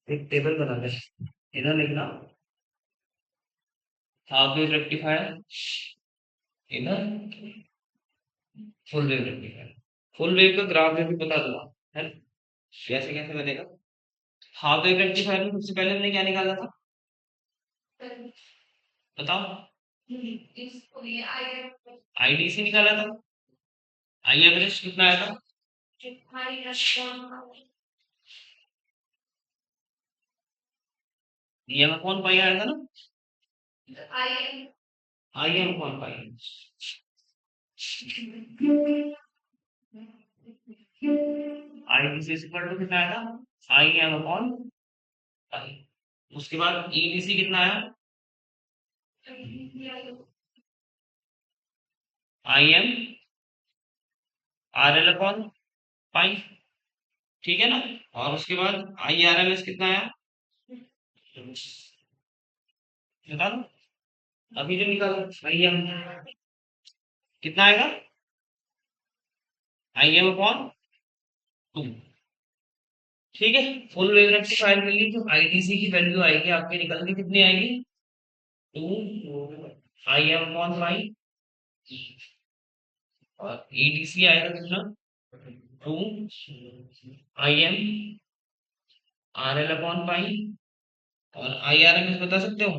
S1: एक टेबल बना दे, इधर लिखना हाफ वेव रेक्टिफायर, इधर full wave rectifier. Full wave का ग्राफ में भी बता दूंगा, है ना? कैसे कैसे बनेगा। हाफ वेव रेक्टिफायर में सबसे पहले हमने क्या निकाला था, बताओ। आईडीसी निकाला था। आई एवरेज कितना आया था? एम अपॉन पाई आया था ना। I M upon pi. IDC equal to कितना आया था? I M upon pi. उसके बाद ईडीसी कितना आया? I M R L upon pi, ठीक है ना। और उसके बाद आई आर एम एस कितना आया, बता दो। अभी जो निकाला आई एम कितना आएगा, आई एम अपॉन 2, ठीक है। फुल वेव रेक्टिफायर के लिए जो आईडीसी की वैल्यू आएगी आपके निकल के कितनी आएगी, 2 आई एम अपॉन पाई। और ईडीसी आएगा कितना, 2 I M R L upon pi. और आई आर एम एस बता सकते हो,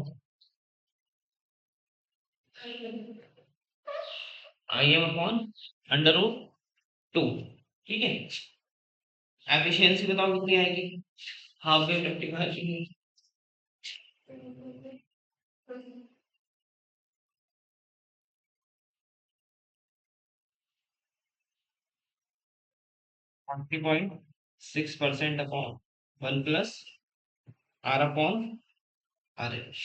S1: I M upon under root 2, ठीक है। एफिशिएंसी बताओ कितनी आएगी हाफ वेव रेक्टिफायर के लिए, 40.6% upon 1 plus R upon R H,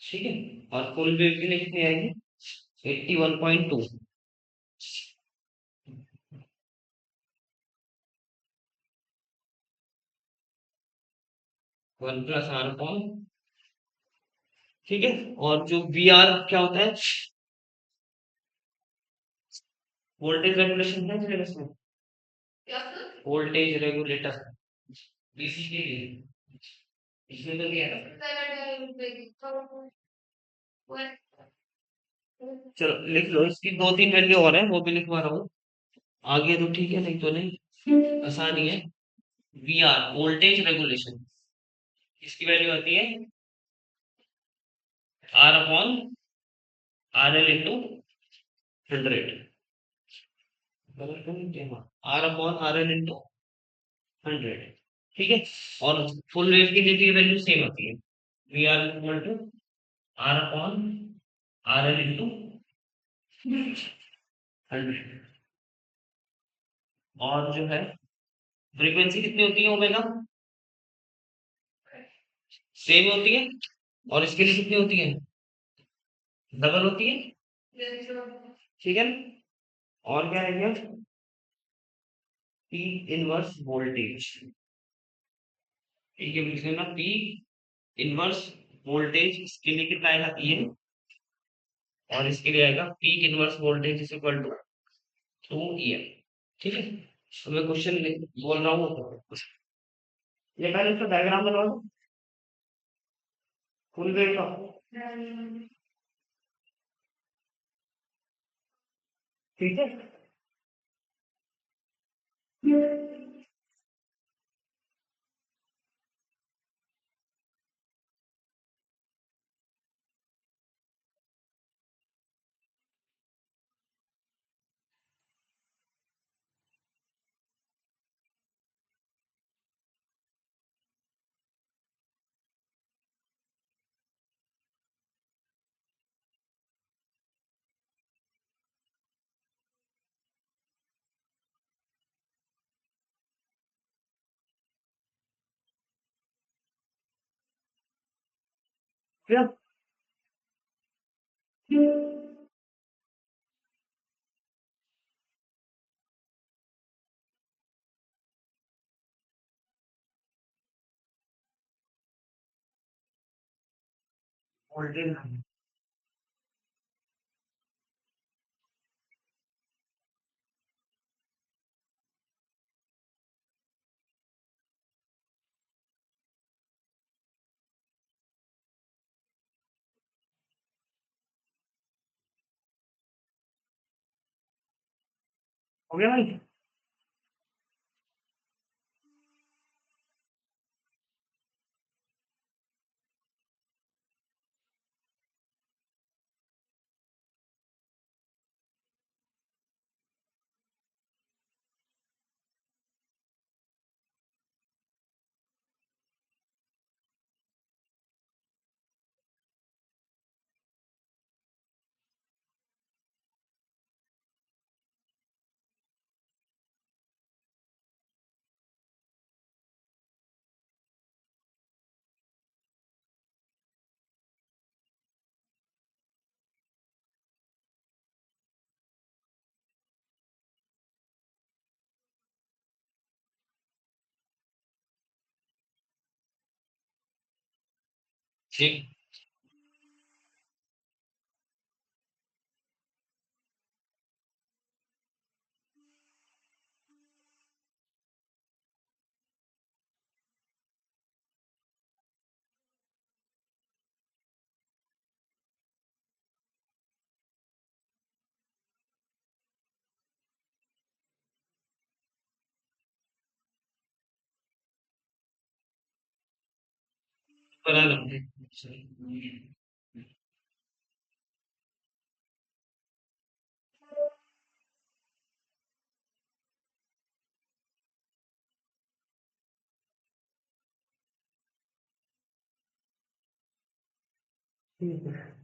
S1: ठीक है। और फुल वेव के लिए कितनी आएगी, 81.2, 1 प्लस आर अपॉन, ठीक है। और जो वी आर क्या होता है, वोल्टेज रेगुलेशन है सिलेबस में, वोल्टेज रेगुलेटर डीसी के लिए, इसमें तो दिया था। चलो लिख लो, इसकी 2-3 वैल्यू और है, वो भी लिखवा रहा हूँ आगे, तो ठीक है, नहीं तो नहीं, आसान ही है। वी आर वोल्टेज रेगुलेशन, इसकी वैल्यू आती है R upon R L into 100, R upon R L into 100, ठीक है। और फुल वेव के लिए भी वैल्यू सेम आती है, V R equal to R upon R L into 100। और जो है फ्रीक्वेंसी कितनी होती है ओमेगा, सेम होती है। और इसके लिए कितनी होती है, डबल होती है, ठीक है। और क्या है, पी इनवर्स वोल्टेज, ठीक है, लिख लेना पी इनवर्स वोल्टेज, इसके लिए कितना आएगा ये, और इसके लिए आएगा peak inverse voltage is equal to 2 EM, ठीक है। तो मैं क्वेश्चन बोल रहा हूँ, ये पहले इसका डायग्राम बनवा दो फुल वेव का, ठीक है। क्या वोल्टेज हो गया भाई। ठीक। बना लो। ठीक है।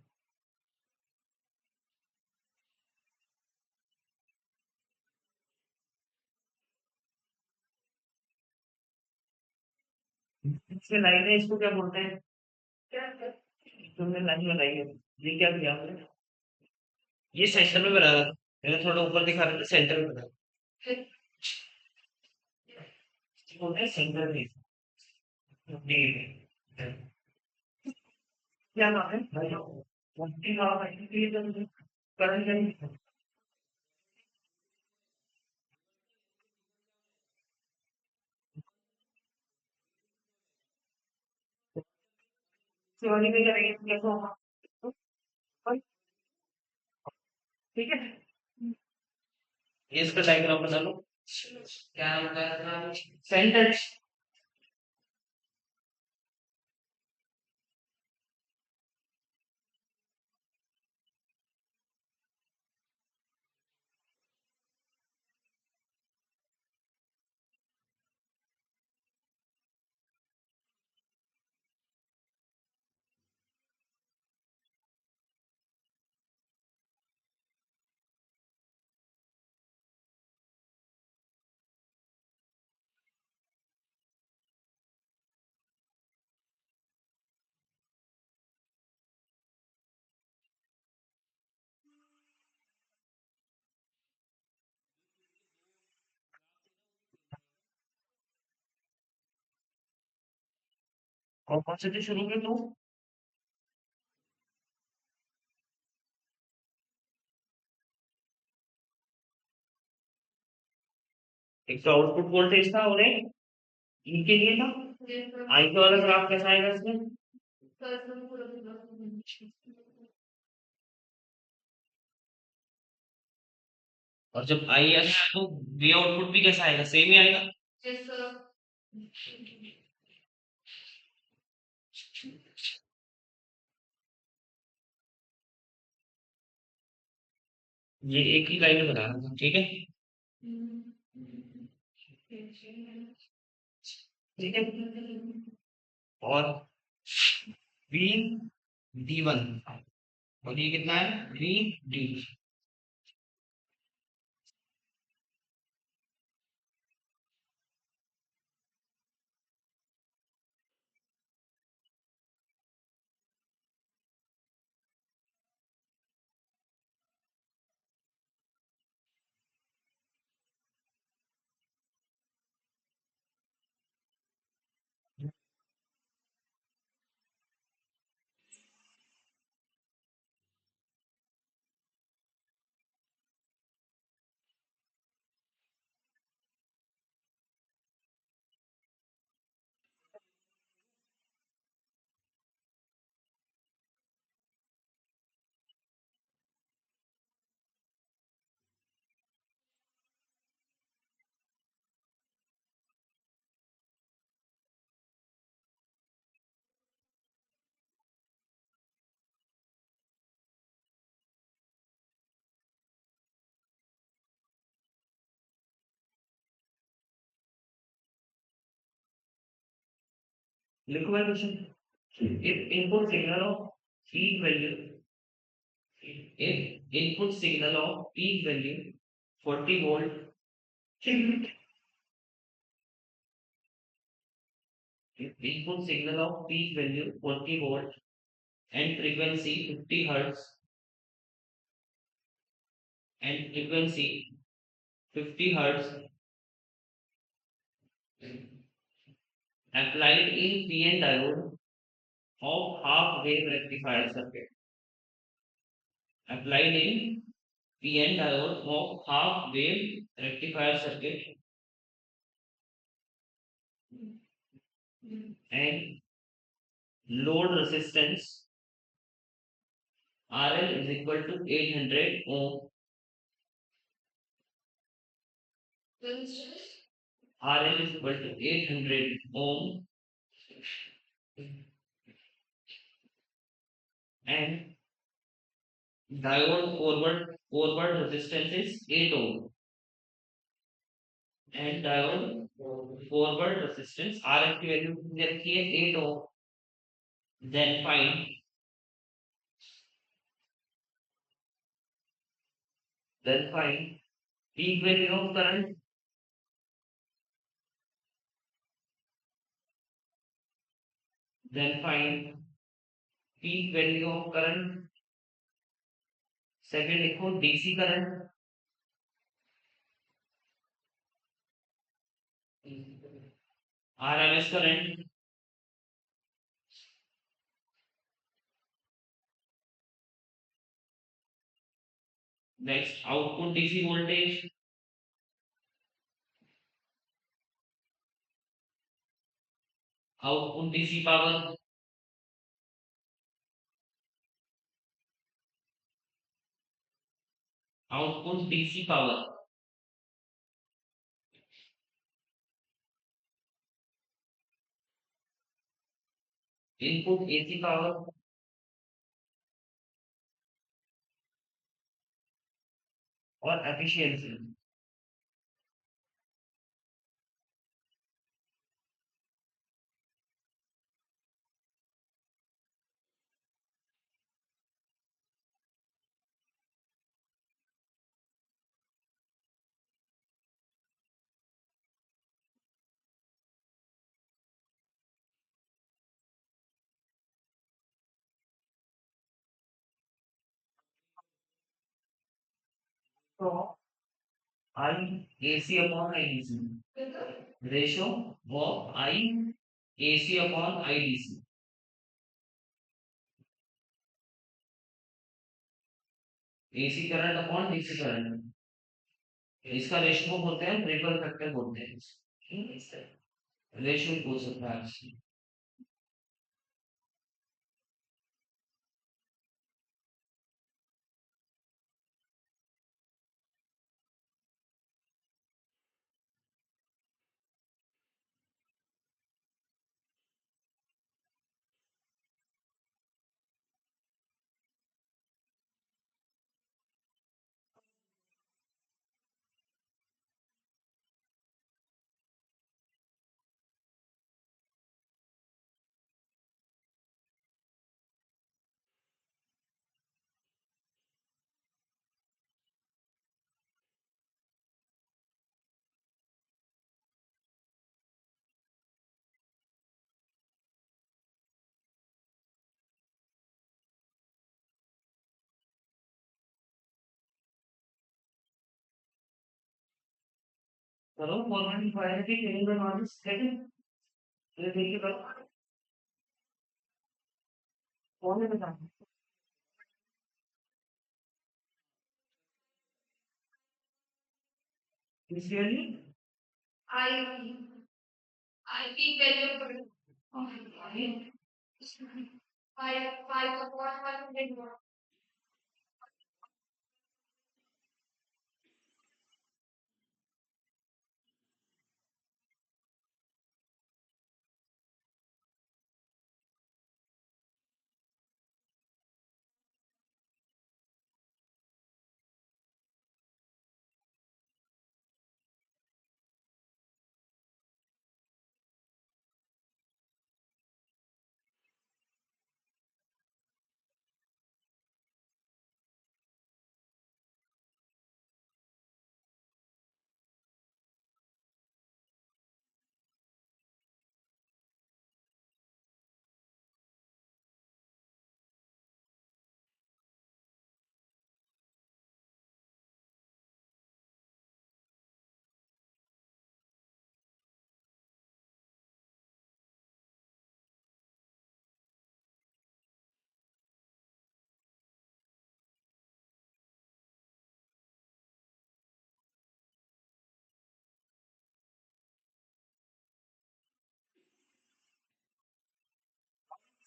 S1: इसमें लाइन है, इसको क्या बोलते हैं? तुमने लाइन बनाई है, ये क्या किया आपने? ये सेंटर में बना रहा था, मैंने थोड़ा ऊपर दिखा रहा था, सेंटर में बना। इसको बोलते हैं सेंटर में। ठीक है। क्या नाम है भाई? मुफ्ती साहब है, इसलिए तो मुझे करंट नहीं। शिवानी में करेंगे तो कैसा होगा? भाई, ठीक है। ये इसका डायग्राम बना लो। क्या नाम है? सेंटर। और कौन से से शुरू में तू? एक तो आउटपुट वोल्टेज था, और एक इनके लिए था। आई के वाला ग्राफ कैसा आएगा इसमें? और जब आई आएगा तो वी आउटपुट भी कैसा आएगा? सेम ही आएगा। ये एक ही लाइन में बना रहा था, ठीक है। ठीक है। और वी डी वन, और ये कितना है? V D. लिखो मैं question, if input signal of peak value, if input signal of peak value 40 volt, if input signal of peak value 40 volt and frequency 50 hertz and frequency 50 hertz applied in PN diode of half wave rectifier circuit, applied in PN diode of half wave rectifier circuit and load resistance RL is equal to 800 ohm. RL is equal to 800 ohm and diode forward resistance is 8 ohm and diode forward resistance RF की value दे रखी है 8 ohm. Then find peak value of current. Then find peak value of current. Second लिखो DC current. RMS current. Next output DC voltage. Output DC power. Output DC power. Input AC power. और efficiency. So I AC upon IDC. Ratio of I AC upon IDC. AC current upon DC current, इसका ratio बोलते हैं, ripple factor बोलते हैं, ratio बोल सकता है. करो फॉर्मेट फाइल की ट्रेनिंग बनवा दो सेकंड, ये देखिए करो कौन है बता. इसलिए I I P value five five upon 100.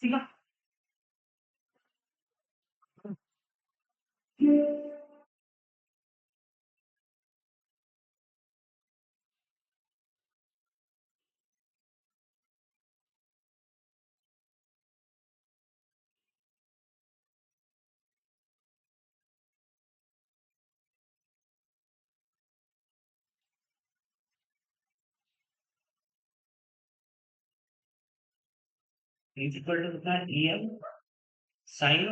S1: ठीक है। इज इक्वल टू कितना है, E M sine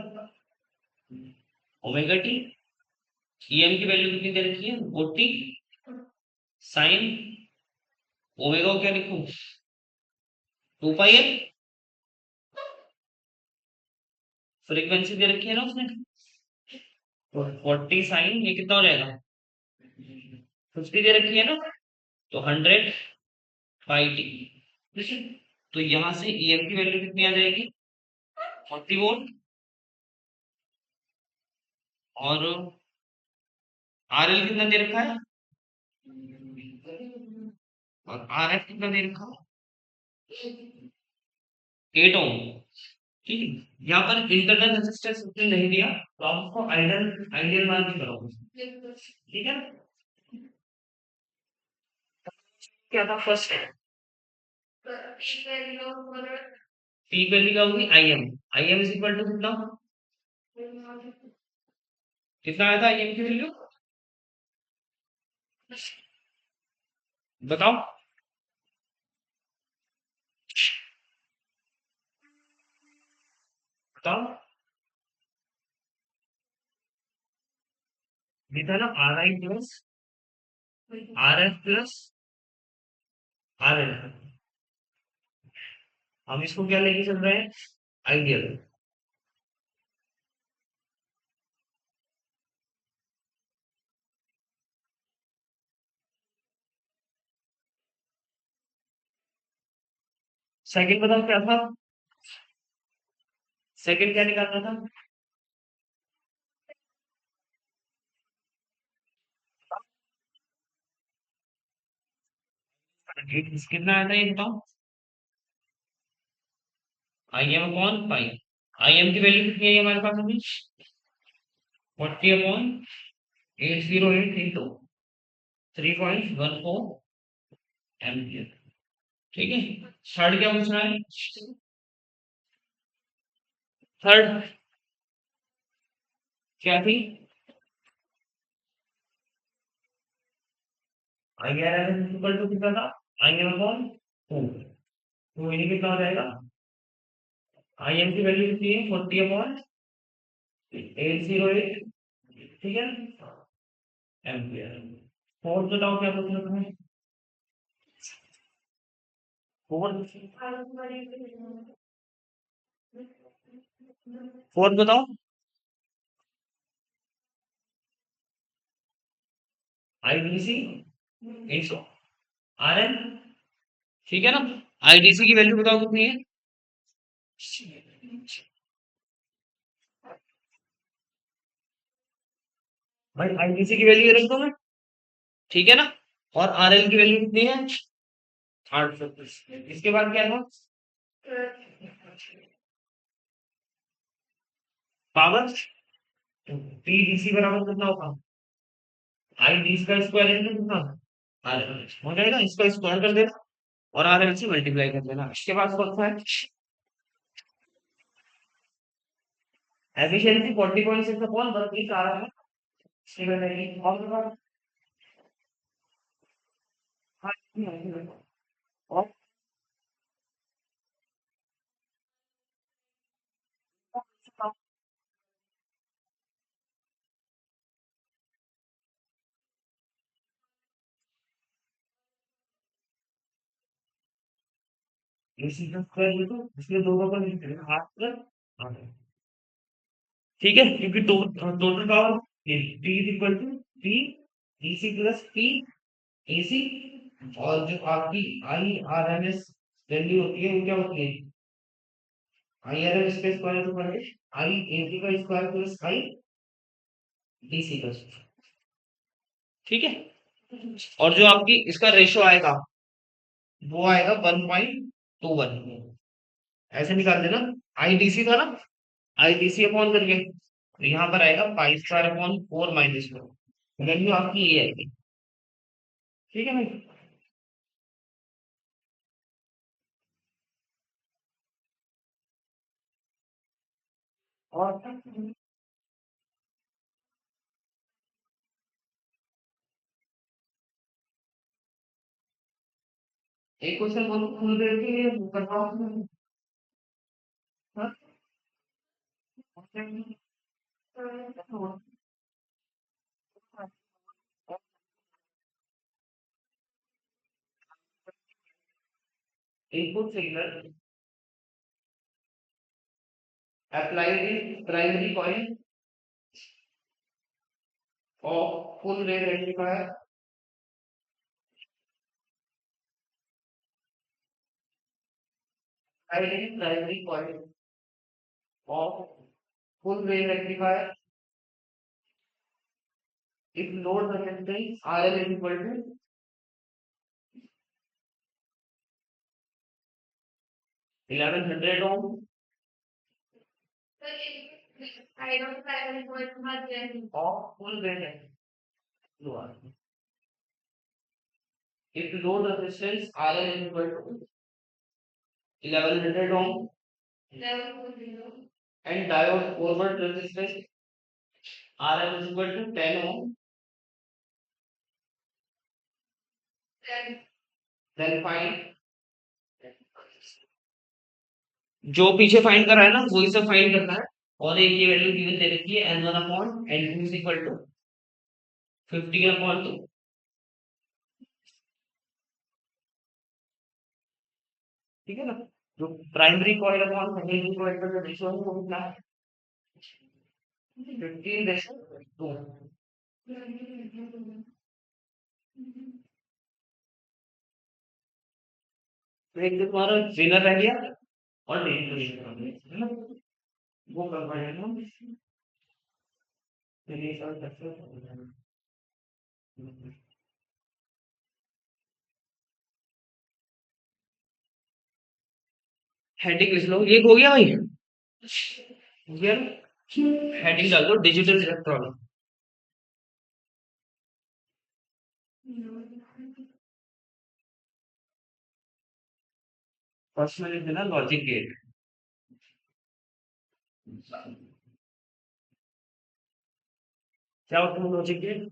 S1: omega T. E M की वैल्यू कितनी दे रखी है, 40 साइन ओमेगा को क्या लिखूं, 2 पाई एम। फ्रीक्वेंसी दे रखी है ना उसने, तो 40 साइन ये कितना हो जाएगा, 50 दे रखी है ना, तो 100 पाई टी। ठीक है, तो यहां से ई एम की वैल्यू कितनी आ जाएगी, 40 वोल्ट। और आर एल कितना दे रखा है, और आर एफ कितना दे रखा है, 8 ओम। ठीक है, यहाँ पर इंटरनल रेजिस्टेंस उतनी नहीं दिया, तो आप उसको आइडियल आइडियल मान के करो। ठीक है, क्या था फर्स्ट, पीक वैल्यू क्या होगी, I M is equal to कितना, कितना आया था आई एम की वैल्यू, बताओ। बताओ, ये था ना are I plus R F plus R L. हम इसको क्या लेके चल रहे हैं, आइडियल। सेकंड बताओ क्या था, सेकंड क्या निकालना था, कितना आया था ये बताओ, आई एम अपॉन पाई। आई एम की वैल्यू कितनी है हमारे पास अभी, 40/808 इंटू 3.14 एम्पियर। ठीक है, थर्ड क्या पूछ रहा है, थर्ड क्या थी, I R L equal to कितना था, आई एम अपॉन 2। तो ये कितना हो जाएगा, आई एम की वैल्यू कितनी है, 40/808। ठीक है, एम्पियर। फोर्थ बताओ क्या पूछ रहा है, फोर्थ, फोर्थ बताओ, आईडीसी इंटू आर एन। ठीक है ना, आईडीसी की वैल्यू बताओ कितनी है, भाई आईडीसी की वैल्यू रख दो मैं, ठीक है ना, और आरएल की वैल्यू कितनी है, 820। इसके बाद क्या था, पावर, पी डीसी बराबर कितना होगा, आई डी का स्क्वायर इंटू कितना, आरएल हो जाएगा, इसका स्क्वायर कर देना और आरएल से मल्टीप्लाई कर देना। इसके बाद कौन सा है, एफिशिएंसी 40.6 अपॉन 32 आ रहा है, इसकी वैल्यू और बताओ। हाँ, और इसी का स्क्वायर लिखो, इसलिए दो का पर लिख देना, हाथ पर आधा। ठीक है, क्योंकि total power T is equal to P EC plus P AC. और जो आपकी I R M S value होती है वो क्या होती है, आई आर एम एस का स्क्वायर तो पढ़े, आई एसी का स्क्वायर प्लस आई डीसी का स्क्वायर। ठीक है, और जो आपकी इसका रेशो आएगा वो आएगा 1.21। ऐसे निकाल देना। आईडीसी था ना, आईडीसी अपॉन करके, तो यहाँ पर आएगा पाई स्क्वायर अपॉन 4 - 4, वैल्यू आपकी ये आएगी। ठीक है भाई। और एक क्वेश्चन बोलो फुल रेट के करवाओ। हाँ? Input signal applied in primary coil of full range rectifier applied in primary coil of full range rectifier if load resistance RL is equal to 1100 ohm of full range rectifier. If load resistance RL is equal to 1100 ohm and diode forward resistance RL is equal to 10 ohm, then find जो पीछे find करा है ना वही सब find करना है। और एक ये वैल्यू गिवन दे रखी है n1 upon n2 is equal to 15 upon 2। ठीक है ना। जो primary coil upon secondary coil का जो रेशियो है वो कितना है? 15:2। तो एक जो तुम्हारा विनर रह गया और डिजिटल है ना, वो कर पाएगा ना। चलिए सर हेडिंग लिख लो, ये हो गया भाई। हो गया ना, हेडिंग डाल दो डिजिटल इलेक्ट्रॉन। फर्स्ट में लिख देना लॉजिक गेट। क्या होता है logic gate?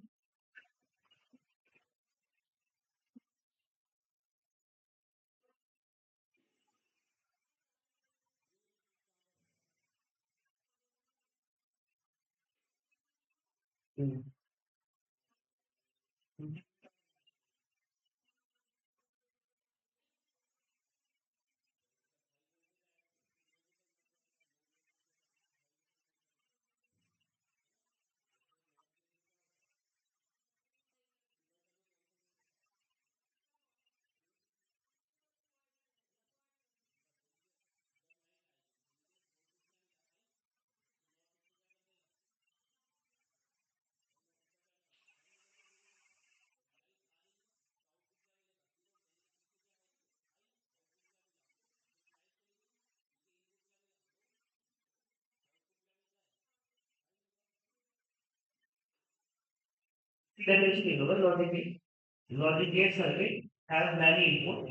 S1: Logic gate circuit has many input.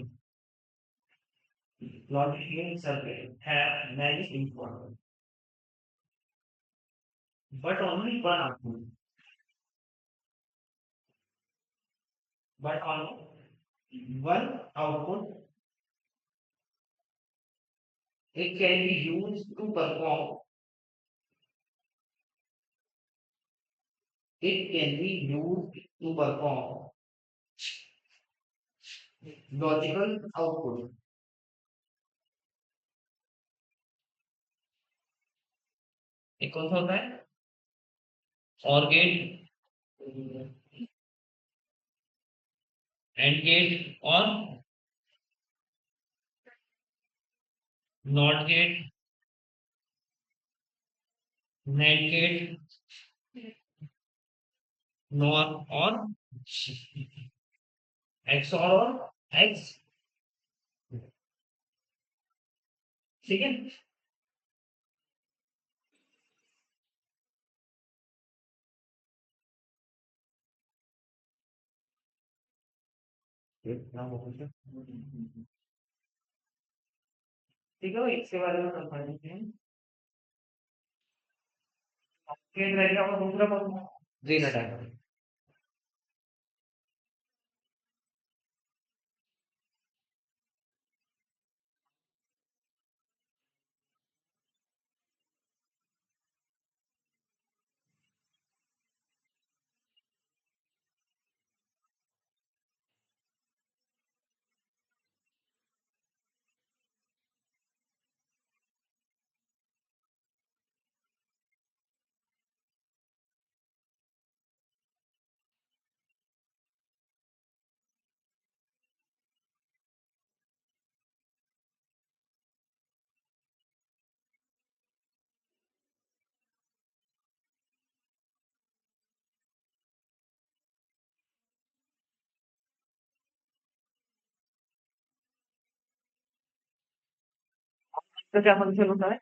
S1: Logic gate circuit have many input, but only one output. But on one output, it can be used to perform. It can be used to perform logical output. एक कौन सा होता है? OR gate, AND gate और NOT gate, net gate, NOR और X OR X ठीक है। ठीक है भाई, इसके बारे में समझ लेते हैं। फिर रहेगा अपना दूसरा कौन? Green attack. तो क्या फंक्शन होता है?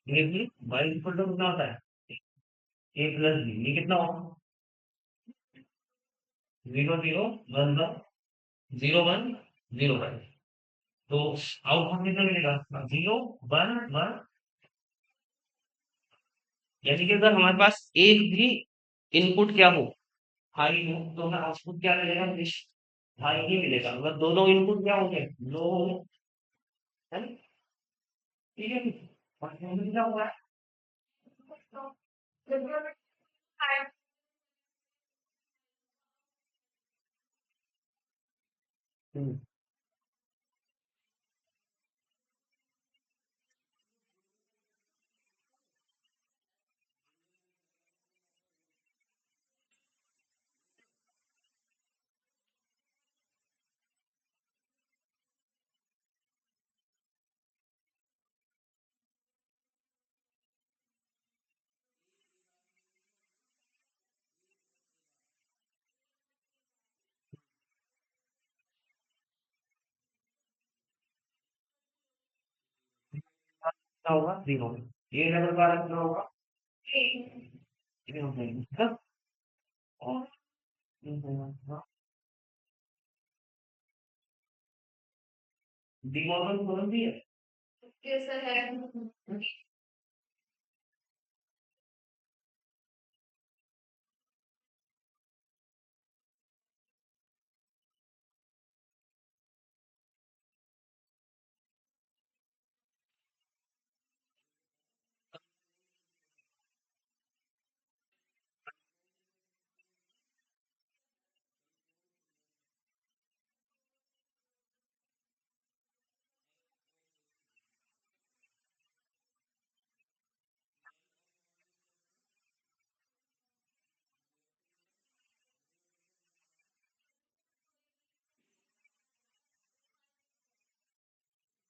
S1: ये भी y इक्वल टू कितना होता है? a प्लस बी, ये कितना होगा? 0 0 1 1 0 1 0 1। तो आउटपुट कितना मिलेगा? 0 1 1। यानी कि अगर हमारे पास एक भी इनपुट क्या हो, हाई हो, तो हमें आउटपुट क्या मिलेगा? हाई ही मिलेगा। अगर दोनों इनपुट क्या होंगे? लो हो, है ना? ठीक है। और यहाँ क्या हुआ है? हम्म, क्या होगा? 0। ये लेवल का कितना होगा? 0 है। और डिमॉर्गन थ्योरम भी है। कैसा है?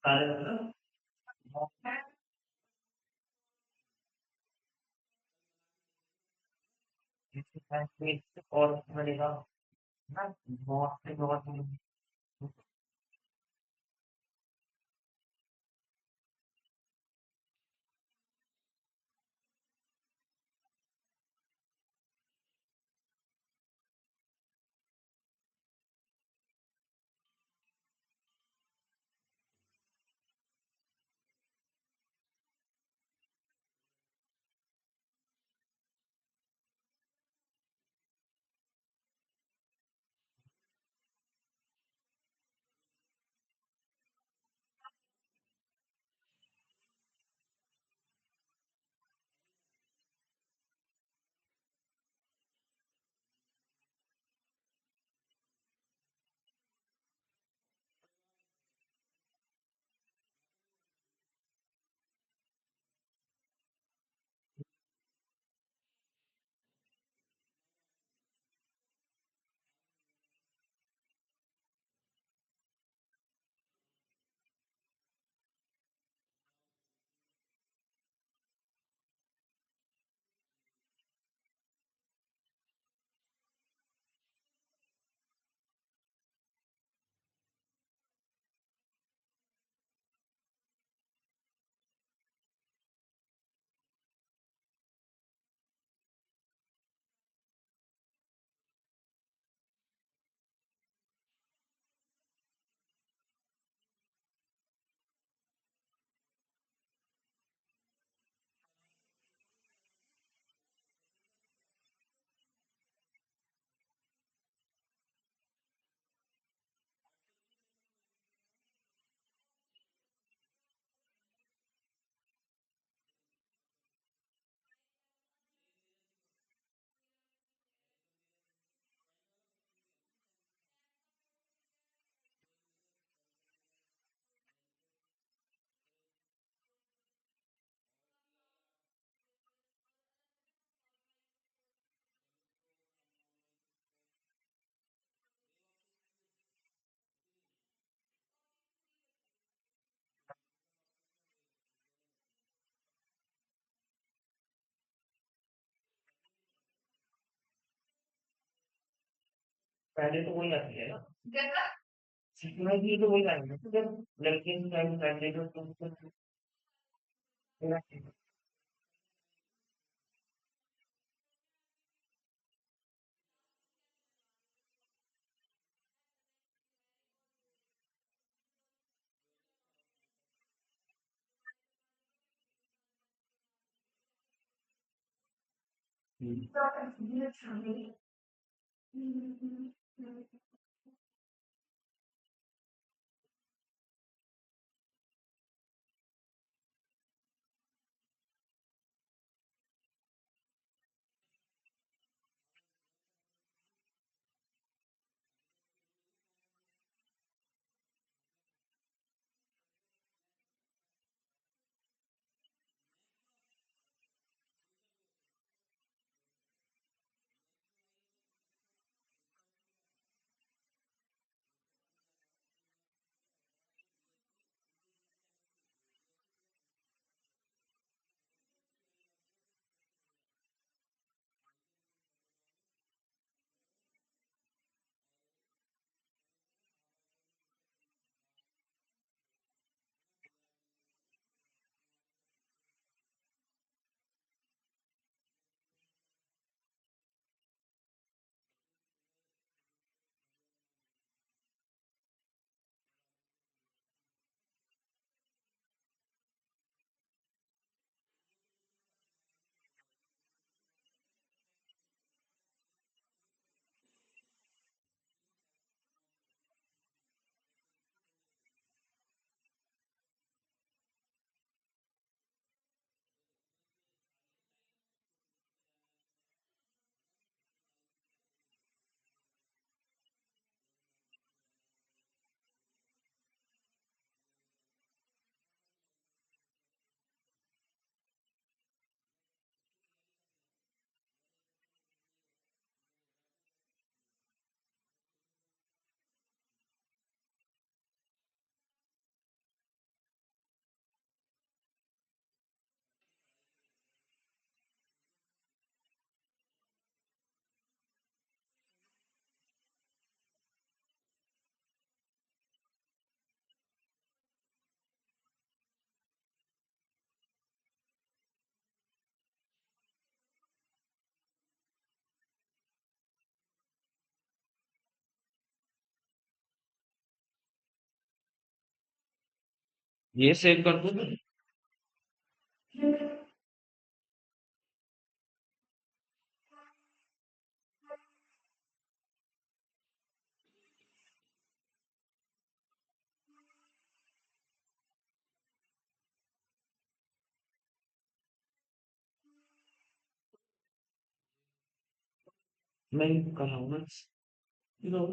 S1: सारे मतलब और बनेगा ना, नॉट से नॉट में। पहले तो वही आती है ना। सीखना ही तो वही आएगा तो जब लड़के की टाइम कैंडिडेट तो ये सेव कर दूं मैं? मैं कर रहा हूँ ना। You know,